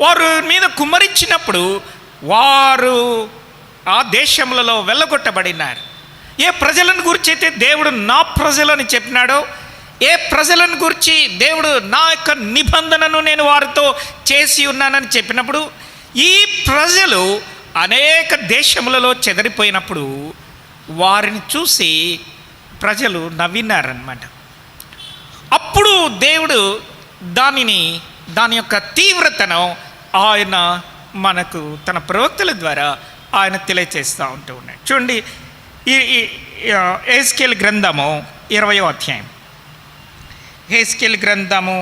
వారి మీద కుమ్మరించినప్పుడు వారు ఆ దేశములలో వెళ్ళగొట్టబడినారు. ఏ ప్రజలను గురించి అయితే దేవుడు నా ప్రజలని చెప్పినాడో, ఏ ప్రజలను గురించి దేవుడు నా యొక్క నిబంధనను నేను వారితో చేసి ఉన్నానని చెప్పినప్పుడు, ఈ ప్రజలు అనేక దేశములలో చెదరిపోయినప్పుడు వారిని చూసి ప్రజలు నవ్వినారన్నమాట. అప్పుడు దేవుడు దాని యొక్క తీవ్రతను ఆయన మనకు తన ప్రవక్తల ద్వారా ఆయన తెలియచేస్తూ ఉంటూ ఉన్నాడు. చూడండి, ఈ హెస్కేల్ గ్రంథము 20వ అధ్యాయం. హెస్కేల్ గ్రంథము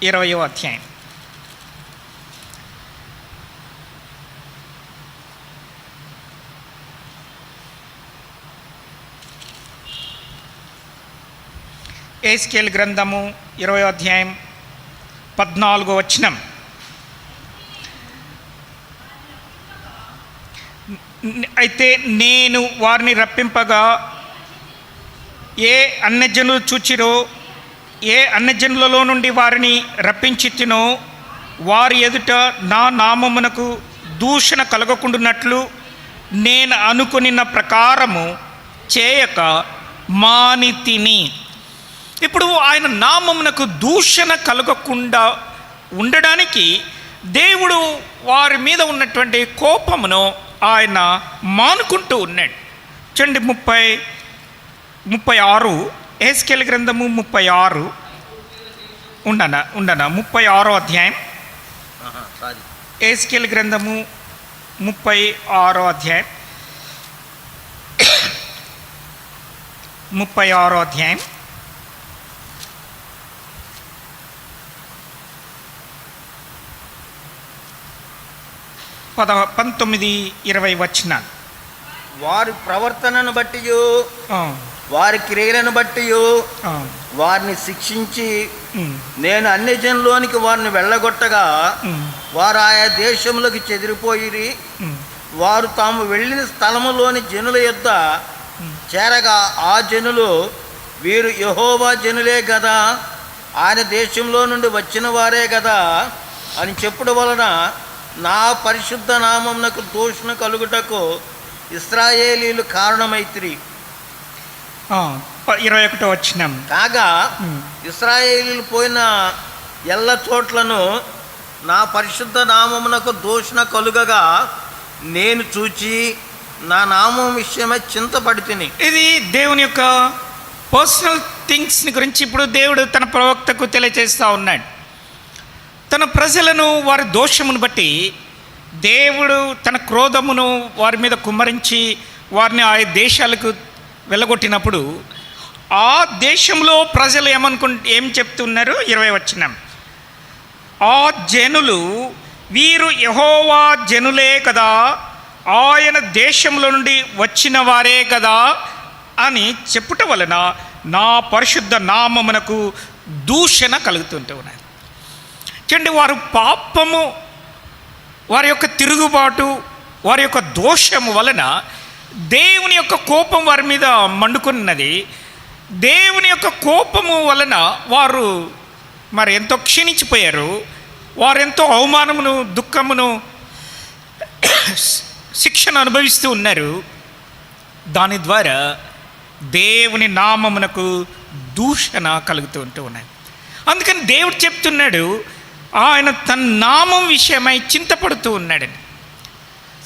20వ అధ్యాయం. హెస్కేల్ గ్రంథము 20వ అధ్యాయం 14వ వచనం. అయితే నేను వారిని రప్పింపగా ఏ అన్యజనులు చూచిరో, ఏ అన్యజనులలో నుండి వారిని రప్పించితినో వారి ఎదుట నా నామమునకు దూషణ కలగకుండానట్లు నేను అనుకొనిన ప్రకారము చేయక మానితిని. ఇప్పుడు ఆయన నామమునకు దూషణ కలగకుండా ఉండడానికి దేవుడు వారి మీద ఉన్నటువంటి కోపమును ఆయన మానుకుంటూ ఉన్నాడు. చూడండి, 36 హెస్కేల్ గ్రంథము 36 ఉండనా 36వ అధ్యాయం. హెస్కేల్ గ్రంథము 36వ అధ్యాయం 36వ అధ్యాయం 19-20 వచనాలు. వారి ప్రవర్తనను బట్టి, వారి క్రియలను బట్టి వారిని శిక్షించి నేను అన్ని జనులోనికి వారిని వెళ్ళగొట్టగా వారు ఆయా దేశములకు చెదిరిపోయిరి. వారు తాము వెళ్ళిన స్థలములోని జనుల యొద్ద చేరగా ఆ జనులు వీరు యెహోవా జనులే కదా, ఆయన దేశంలో నుండి వచ్చిన వారే కదా అని చెప్పుడు వలన నా పరిశుద్ధ నామమునకు దూషణ కలుగుటకు ఇశ్రాయేలీలు కారణమైతిరి. 21వ వచనం. కాగా ఇశ్రాయేలీలు పోయిన ఎల్ల చోట్లను నా పరిశుద్ధ నామమునకు దూషణ కలుగగా నేను చూచి నా నామం విషయమై చింతపడితిని. ఇది దేవుని యొక్క పర్సనల్ థింగ్స్ని గురించి ఇప్పుడు దేవుడు తన ప్రవక్తకు తెలియజేస్తూ ఉన్నాడు. తన ప్రజలను వారి దోషమును బట్టి దేవుడు తన క్రోధమును వారి మీద కుమ్మరించి వారిని ఆ దేశాలకు వెళ్ళగొట్టినప్పుడు ఆ దేశంలో ప్రజలు ఏం చెప్తున్నారు? 20 వచనం. ఆ జనులు వీరు యెహోవా జనులే కదా, ఆయన దేశంలో నుండి వచ్చిన వారే కదా అని చెప్పుట వలన నా పరిశుద్ధ నామమునకు దూషణ కలుగుతుంటూ ఉన్నాయి. చూడండి, వారు పాపము, వారి యొక్క తిరుగుబాటు, వారి యొక్క దోషము వలన దేవుని యొక్క కోపం వారి మీద మండుకున్నది. దేవుని యొక్క కోపము వలన వారు మరి ఎంతో క్షీణించిపోయారు. వారు ఎంతో అవమానమును, దుఃఖమును, శిక్షను అనుభవిస్తూ ఉన్నారు. దాని ద్వారా దేవుని నామమునకు దూషణ కలుగుతూ ఉన్నాయి. అందుకని దేవుడు చెప్తున్నాడు, ఆయన తన నామం విషయమై చింతపడుతూ ఉన్నాడని.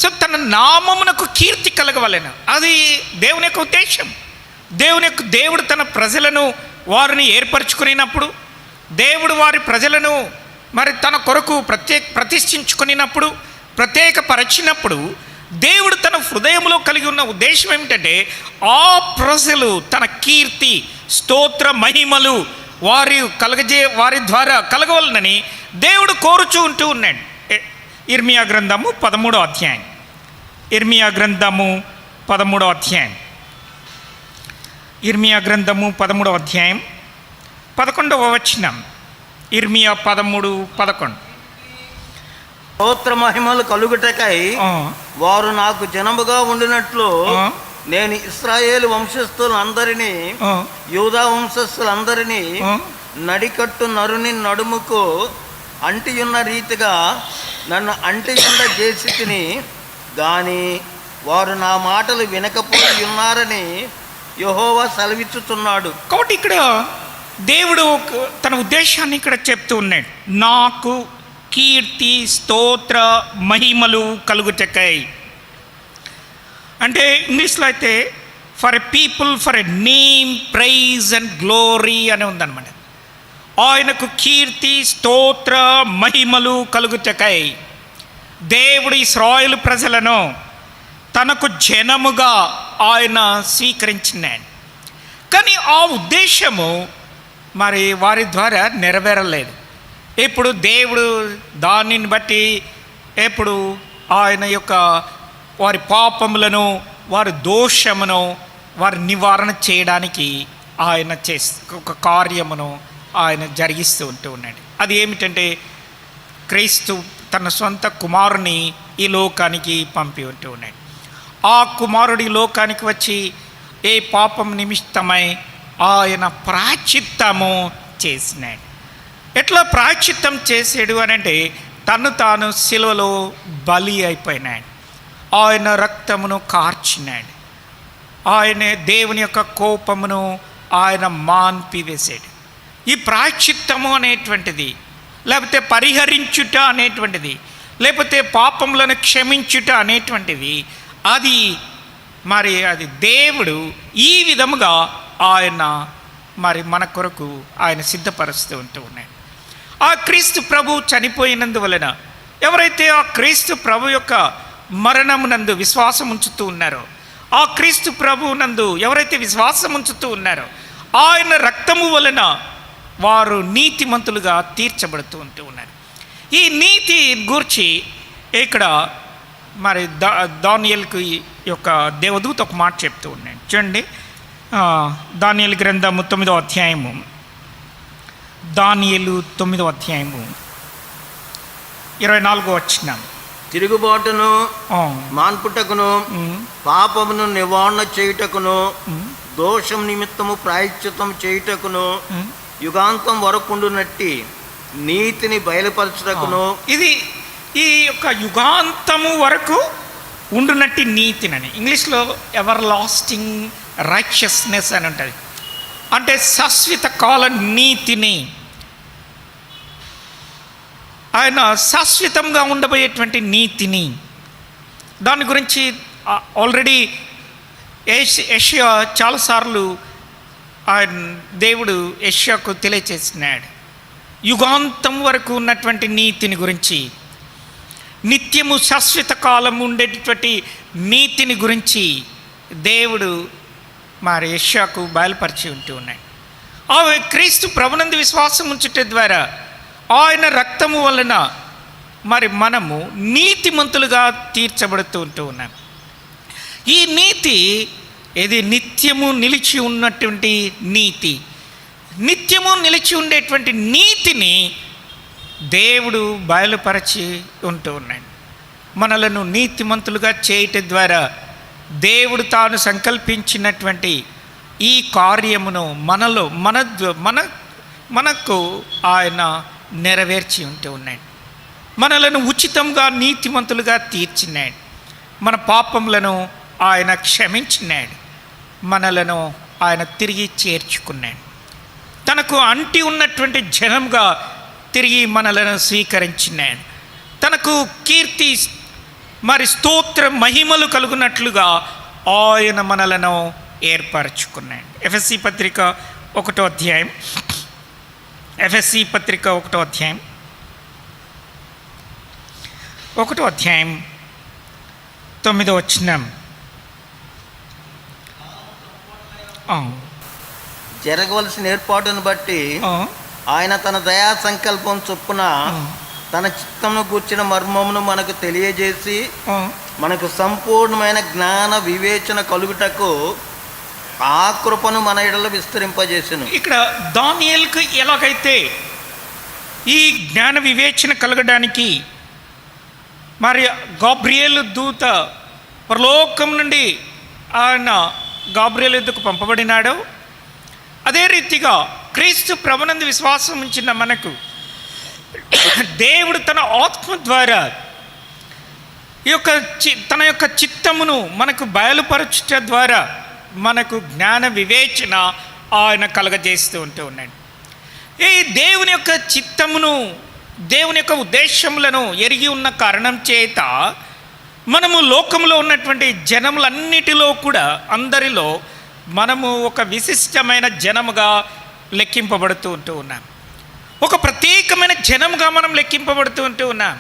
సో తన నామమునకు కీర్తి కలగవలెను, అది దేవుని యొక్క ఉద్దేశం. దేవుడు తన ప్రజలను వారిని ఏర్పరచుకునేటప్పుడు, దేవుడు వారి ప్రజలను మరి తన కొరకు ప్రతిష్ఠించుకునేటప్పుడు, ప్రత్యేకపరచినప్పుడు దేవుడు తన హృదయంలో కలిగి ఉన్న ఉద్దేశం ఏమిటంటే ఆ ప్రజలు తన కీర్తి, స్తోత్ర, మహిమలు వారి ద్వారా కలగవలనని దేవుడు కోరుచూ ఉంటూ ఉన్నాడు. ఇర్మియా గ్రంథము 13వ అధ్యాయం. ఇర్మియా గ్రంథము 13వ అధ్యాయం. ఇర్మియా గ్రంథము 13వ అధ్యాయం 11వ వచనం. ఇర్మియా 13:11. స్తోత్ర మహిమలు కలుగుటకై వారు నాకు జనముగా ఉండినట్లు నేను ఇశ్రాయేలు వంశస్థులందరినీ యూదా వంశస్థులందరినీ నడికట్టు నరుని నడుముకు అంటియున్న రీతిగా నన్ను అంటియుండ చేసి తిని గాని వారు నా మాటలు వినకపోయి ఉన్నారని యెహోవా సెలవిచ్చుచున్నాడు. కాబట్టి ఇక్కడ దేవుడు తన ఉద్దేశాన్ని ఇక్కడ చెప్తూ ఉన్నాడు. నాకు కీర్తి స్తోత్ర మహిమలు కలుగుటకై. అంటే ఇంగ్లీష్లో అయితే for a people, for a name, prize and glory అని ఉందన్నమాట. ఆయనకు కీర్తి స్తోత్ర మహిమలు కలుగుటకై దేవుడు ఇశ్రాయేలు ప్రజలను తనకు జనముగా ఆయన స్వీకరించినాడు. కానీ ఆ ఉద్దేశము మరి వారి ద్వారా నెరవేరలేదు. ఇప్పుడు దేవుడు దానిని బట్టి ఎప్పుడు ఆయన యొక్క వారి పాపములను, వారి దోషమును వారి నివారణ చేయడానికి ఆయన ఒక కార్యమును ఆయన జరిగిస్తూ ఉన్నాడు. అది ఏమిటంటే క్రీస్తు తన సొంత కుమారుని ఈ లోకానికి పంపి ఉన్నాడు. ఆ కుమారుడు ఈ లోకానికి వచ్చి ఏ పాపం నిమిత్తమై ఆయన ప్రాయశ్చిత్తము చేసినాడు. ఎట్లా ప్రాయశ్చిత్తం చేసాడు అని అంటే తను తాను సిలువలో బలి అయిపోయినాడు. ఆయన రక్తమును కార్చినాడు. ఆయన దేవుని యొక్క కోపమును ఆయన మాన్పివేశాడు. ఈ ప్రాయశ్చిత్తము అనేటువంటిది, లేకపోతే పరిహరించుట అనేటువంటిది, లేకపోతే పాపములను క్షమించుట అనేటువంటిది, అది దేవుడు ఈ విధముగా ఆయన మన కొరకు ఆయన సిద్ధపరుస్తూ ఉన్నాడు. ఆ క్రీస్తు ప్రభు చనిపోయినందువలన ఎవరైతే ఆ క్రీస్తు ప్రభు యొక్క మరణమునందు విశ్వాసం ఉంచుతూ ఉన్నారో, ఆ క్రీస్తు ప్రభు నందు ఎవరైతే విశ్వాసం ఉంచుతూ ఉన్నారో, ఆయన రక్తము వలన వారు నీతిమంతులుగా తీర్చబడుతూ ఉన్నారు. ఈ నీతి గూర్చి ఇక్కడ దానియేలుకు యొక్క దేవదూత ఒక మాట చెప్తూ ఉన్నాడు. చూడండి, దానియేలు గ్రంథము 9వ అధ్యాయము, దానియేలు 9వ అధ్యాయము 24వ వచనం. తిరుగుబాటును మాన్పుటకును పాపమును నివారణ చేయుటకును దోషం నిమిత్తము ప్రాయశ్చిత్తం చేయుటకును యుగాంతం వరకుండునట్టి నీతిని బయలుపరచుటకును. ఇది ఈ యొక్క యుగాంతము వరకు ఉండునట్టి నీతినని ఇంగ్లీష్లో ఎవర్ లాస్టింగ్ రైచియస్నెస్ అని ఉంటుంది. అంటే శాశ్వత కాల నీతిని, ఆయన శాశ్వతంగా ఉండబోయేటువంటి నీతిని, దాని గురించి ఆల్రెడీ యెషయా చాలాసార్లు ఆయన దేవుడు యెషయాకు తెలియచేసినాడు. యుగాంతం వరకు ఉన్నటువంటి నీతిని గురించి, నిత్యము శాశ్వత కాలం ఉండేటటువంటి నీతిని గురించి దేవుడు యెషయాకు బయలుపరిచి ఉన్నాడు. ఆ క్రీస్తు ప్రభునందు విశ్వాసం ఉంచుట ద్వారా ఆయన రక్తము వలన మనము నీతిమంతులుగా తీర్చబడుతూ ఉన్నాం. ఈ నీతి ఇది నిత్యము నిలిచి ఉన్నటువంటి నీతి. నిత్యము నిలిచి ఉండేటువంటి నీతిని దేవుడు బయలుపరచి ఉన్నాడు. మనలను నీతిమంతులుగా చేయటం ద్వారా దేవుడు తాను సంకల్పించినటువంటి ఈ కార్యమును మనకు ఆయన నెరవేర్చి ఉన్నాడు. మనలను ఉచితంగా నీతిమంతులుగా తీర్చినాడు. మన పాపములను ఆయన క్షమించినాడు. మనలను ఆయన తిరిగి చేర్చుకున్నాడు. తనకు అంటి ఉన్నటువంటి జనంగా తిరిగి మనలను స్వీకరించినాడు. తనకు కీర్తి స్తోత్ర మహిమలు కలుగునట్లుగా ఆయన మనలను ఏర్పరచుకున్నాడు. ఎఫెసీ పత్రిక 1వ అధ్యాయం, ఎఫెసీ పత్రిక 1వ అధ్యాయం 9వ వచనం. జరగవలసిన ఏర్పాటును బట్టి ఆయన తన దయా సంకల్పం చొప్పున తన చిత్తమును కూర్చిన మర్మమును మనకు తెలియజేసి ఆ, మనకు సంపూర్ణమైన జ్ఞాన వివేచన కలుగుటకు ఆ కృపను మన ఎడల విస్తరింపజేసెను. ఇక్కడ దానియేలుకు ఎలాగైతే ఈ జ్ఞాన వివేచన కలగడానికి మరి గాబ్రియేలు దూత పరలోకం నుండి ఆయన గాబ్రియేలు ఎద్దుకు పంపబడినాడో, అదే రీతిగా క్రీస్తు ప్రభునందు విశ్వాసం ఉంచిన మనకు దేవుడు తన ఆత్మ ద్వారా ఈ యొక్క తన యొక్క చిత్తమును మనకు బయలుపరచుట ద్వారా మనకు జ్ఞాన వివేచన ఆయన కలగజేస్తూ ఉన్నాడు. ఈ దేవుని యొక్క చిత్తమును, దేవుని యొక్క ఉద్దేశములను ఎరిగి ఉన్న కారణం చేత మనము లోకంలో ఉన్నటువంటి జనములన్నిటిలో కూడా అందరిలో మనము ఒక విశిష్టమైన జనముగా లెక్కింపబడుతూ ఉన్నాం. ఒక ప్రత్యేకమైన జనముగా మనం లెక్కింపబడుతూ ఉన్నాం.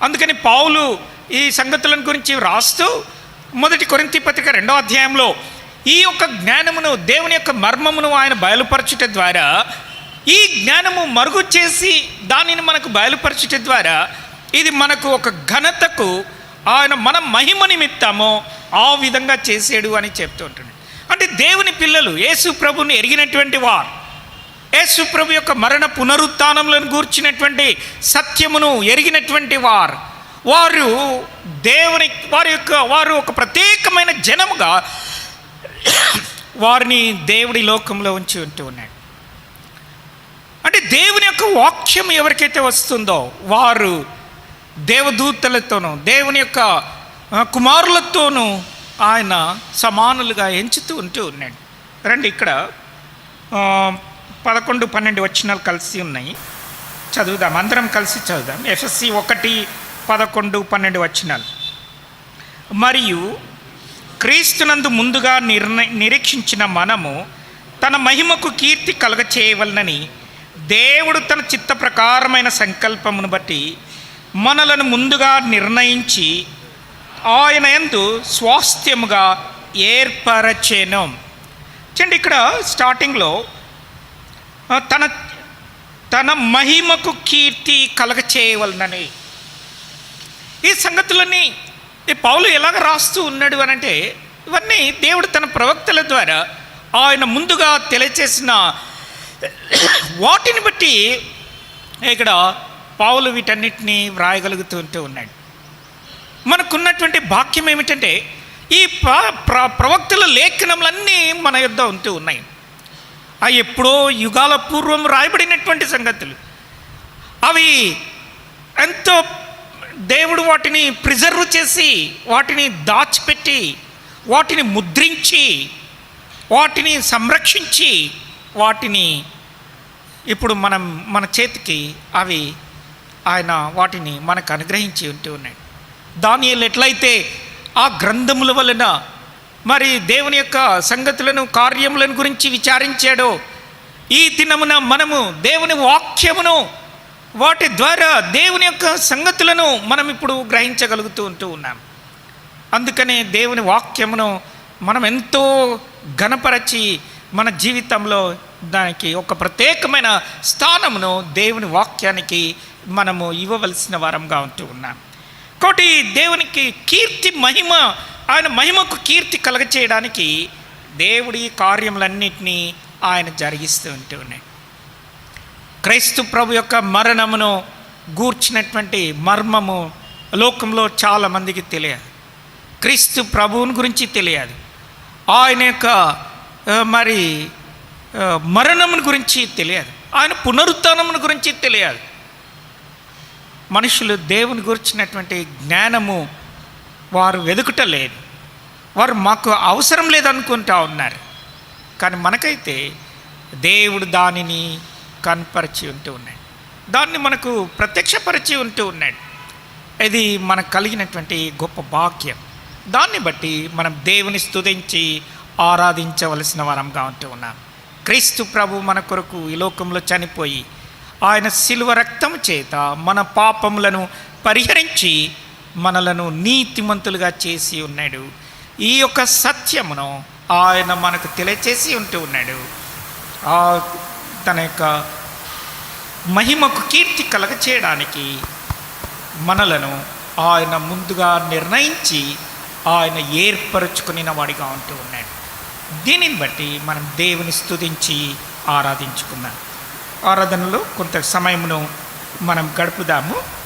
అందుకని పౌలు ఈ సంగతులను గురించి రాస్తూ 1 కొరింథీ పత్రిక 2వ అధ్యాయంలో ఈ యొక్క జ్ఞానమును, దేవుని యొక్క మర్మమును ఆయన బయలుపరచుట ద్వారా, ఈ జ్ఞానము మరుగు చేసి దానిని మనకు బయలుపరచుట ద్వారా ఇది మనకు ఒక ఘనతకు ఆయన మన మహిమ నిమిత్తము ఆ విధంగా చేసాడు అని చెప్తూ ఉంటున్నాడు. అంటే దేవుని పిల్లలు యేసు ప్రభుని ఎరిగినటువంటి వారు, యేసు ప్రభు యొక్క మరణ పునరుత్థానములను గూర్చినటువంటి సత్యమును ఎరిగినటువంటి వారు వారు ఒక ప్రత్యేకమైన జనముగా వారిని దేవుడి లోకంలో ఉంచి ఉన్నాడు. అంటే దేవుని యొక్క వాక్యం ఎవరికైతే వస్తుందో వారు దేవదూతలతోనూ దేవుని యొక్క కుమారులతోనూ ఆయన సమానులుగా ఎంచుతూ ఉన్నాడు. రండి, ఇక్కడ 11, 12 వచనాలు కలిసి ఉన్నాయి, చదువుదాం, అందరం కలిసి చదువుదాం. ఎఫెసీ 1, 11, 12 వచనాలు. మరియు క్రీస్తునందు ముందుగా నిరీక్షించిన మనము తన మహిమకు కీర్తి కలగచేయవలనని దేవుడు తన చిత్త ప్రకారమైన సంకల్పమును బట్టి మనలను ముందుగా నిర్ణయించి ఆయన యందు స్వాస్థ్యముగా ఏర్పరచెను. చూడండి, ఇక్కడ స్టార్టింగ్లో తన మహిమకు కీర్తి కలగచేయవలనని ఈ సంగతులన్నీ ఈ పౌలు ఎలాగ రాస్తూ ఉన్నాడు అని అంటే, ఇవన్నీ దేవుడు తన ప్రవక్తల ద్వారా ఆయన ముందుగా తెలియచేసిన వాటిని బట్టి ఇక్కడ పౌలు వీటన్నిటినీ వ్రాయగలుగుతూ ఉన్నాడు. మనకున్నటువంటి భాగ్యం ఏమిటంటే ఈ ప్రవక్తల లేఖనములన్నీ మన యొద్ద ఉంటూ ఉన్నాయి. అవి ఎప్పుడో యుగాల పూర్వం రాయబడినటువంటి సంగతులు. అవి ఎంతో దేవుడు వాటిని ప్రిజర్వ్ చేసి, వాటిని దాచిపెట్టి, వాటిని ముద్రించి, వాటిని సంరక్షించి, వాటిని ఇప్పుడు మన చేతికి అవి ఆయన వాటిని మనకు అనుగ్రహించి ఉన్నాడు. దానియేలు ఎట్లయితే ఆ గ్రంథముల వలన మరి దేవుని యొక్క సంగతులను, కార్యములను గురించి విచారించాడో, ఈ దినమున మనము దేవుని వాక్యమును, వాటి ద్వారా దేవుని యొక్క సంగతులను మనం ఇప్పుడు గ్రహించగలుగుతూ ఉన్నాం. అందుకనే దేవుని వాక్యమును మనం ఎంతో ఘనపరచి మన జీవితంలో దానికి ఒక ప్రత్యేకమైన స్థానమును దేవుని వాక్యానికి మనము ఇవ్వవలసిన వారంగా ఉన్నాం. కాబట్టి దేవునికి కీర్తి, మహిమ, ఆయన మహిమకు కీర్తి కలగచేయడానికి దేవుడి కార్యములన్నింటినీ ఆయన జరిగిస్తూ ఉన్నాడు. క్రీస్తు ప్రభు యొక్క మరణమును గూర్చినటువంటి మర్మము లోకంలో చాలామందికి తెలియదు. క్రీస్తు ప్రభువుని గురించి తెలియదు. ఆయన యొక్క మరి మరణమును గురించి తెలియదు. ఆయన పునరుత్థానమును గురించి తెలియదు. మనుషులు దేవుని గురించినటువంటి జ్ఞానము వారు వెతుకుటలేదు. వారు మాకు అవసరం లేదనుకుంటా ఉన్నారు. కానీ మనకైతే దేవుడు దానిని కనపరిచి ఉన్నాడు, దాన్ని మనకు ప్రత్యక్షపరిచి ఉన్నాడు. ఇది మనకు కలిగినటువంటి గొప్ప భాగ్యం. దాన్ని బట్టి మనం దేవుని స్తుతించి ఆరాధించవలసిన వారంగా ఉన్నాం. క్రీస్తు ప్రభు మన కొరకు ఈ లోకంలో చనిపోయి ఆయన శిలువ రక్తము చేత మన పాపములను పరిహరించి మనలను నీతిమంతులుగా చేసి ఉన్నాడు. ఈ యొక్క సత్యమును ఆయన మనకు తెలియచేసి ఉన్నాడు. తన యొక్క మహిమకు కీర్తి కలగచేయడానికి మనలను ఆయన ముందుగా నిర్ణయించి ఆయన ఏర్పరచుకుని వాడిగా ఉంటూ ఉన్నాడు. దీనిని బట్టి మనం దేవుని స్తుతించి ఆరాధించుకుందాం. ఆరాధనలో కొంత సమయమును మనం గడుపుదాము.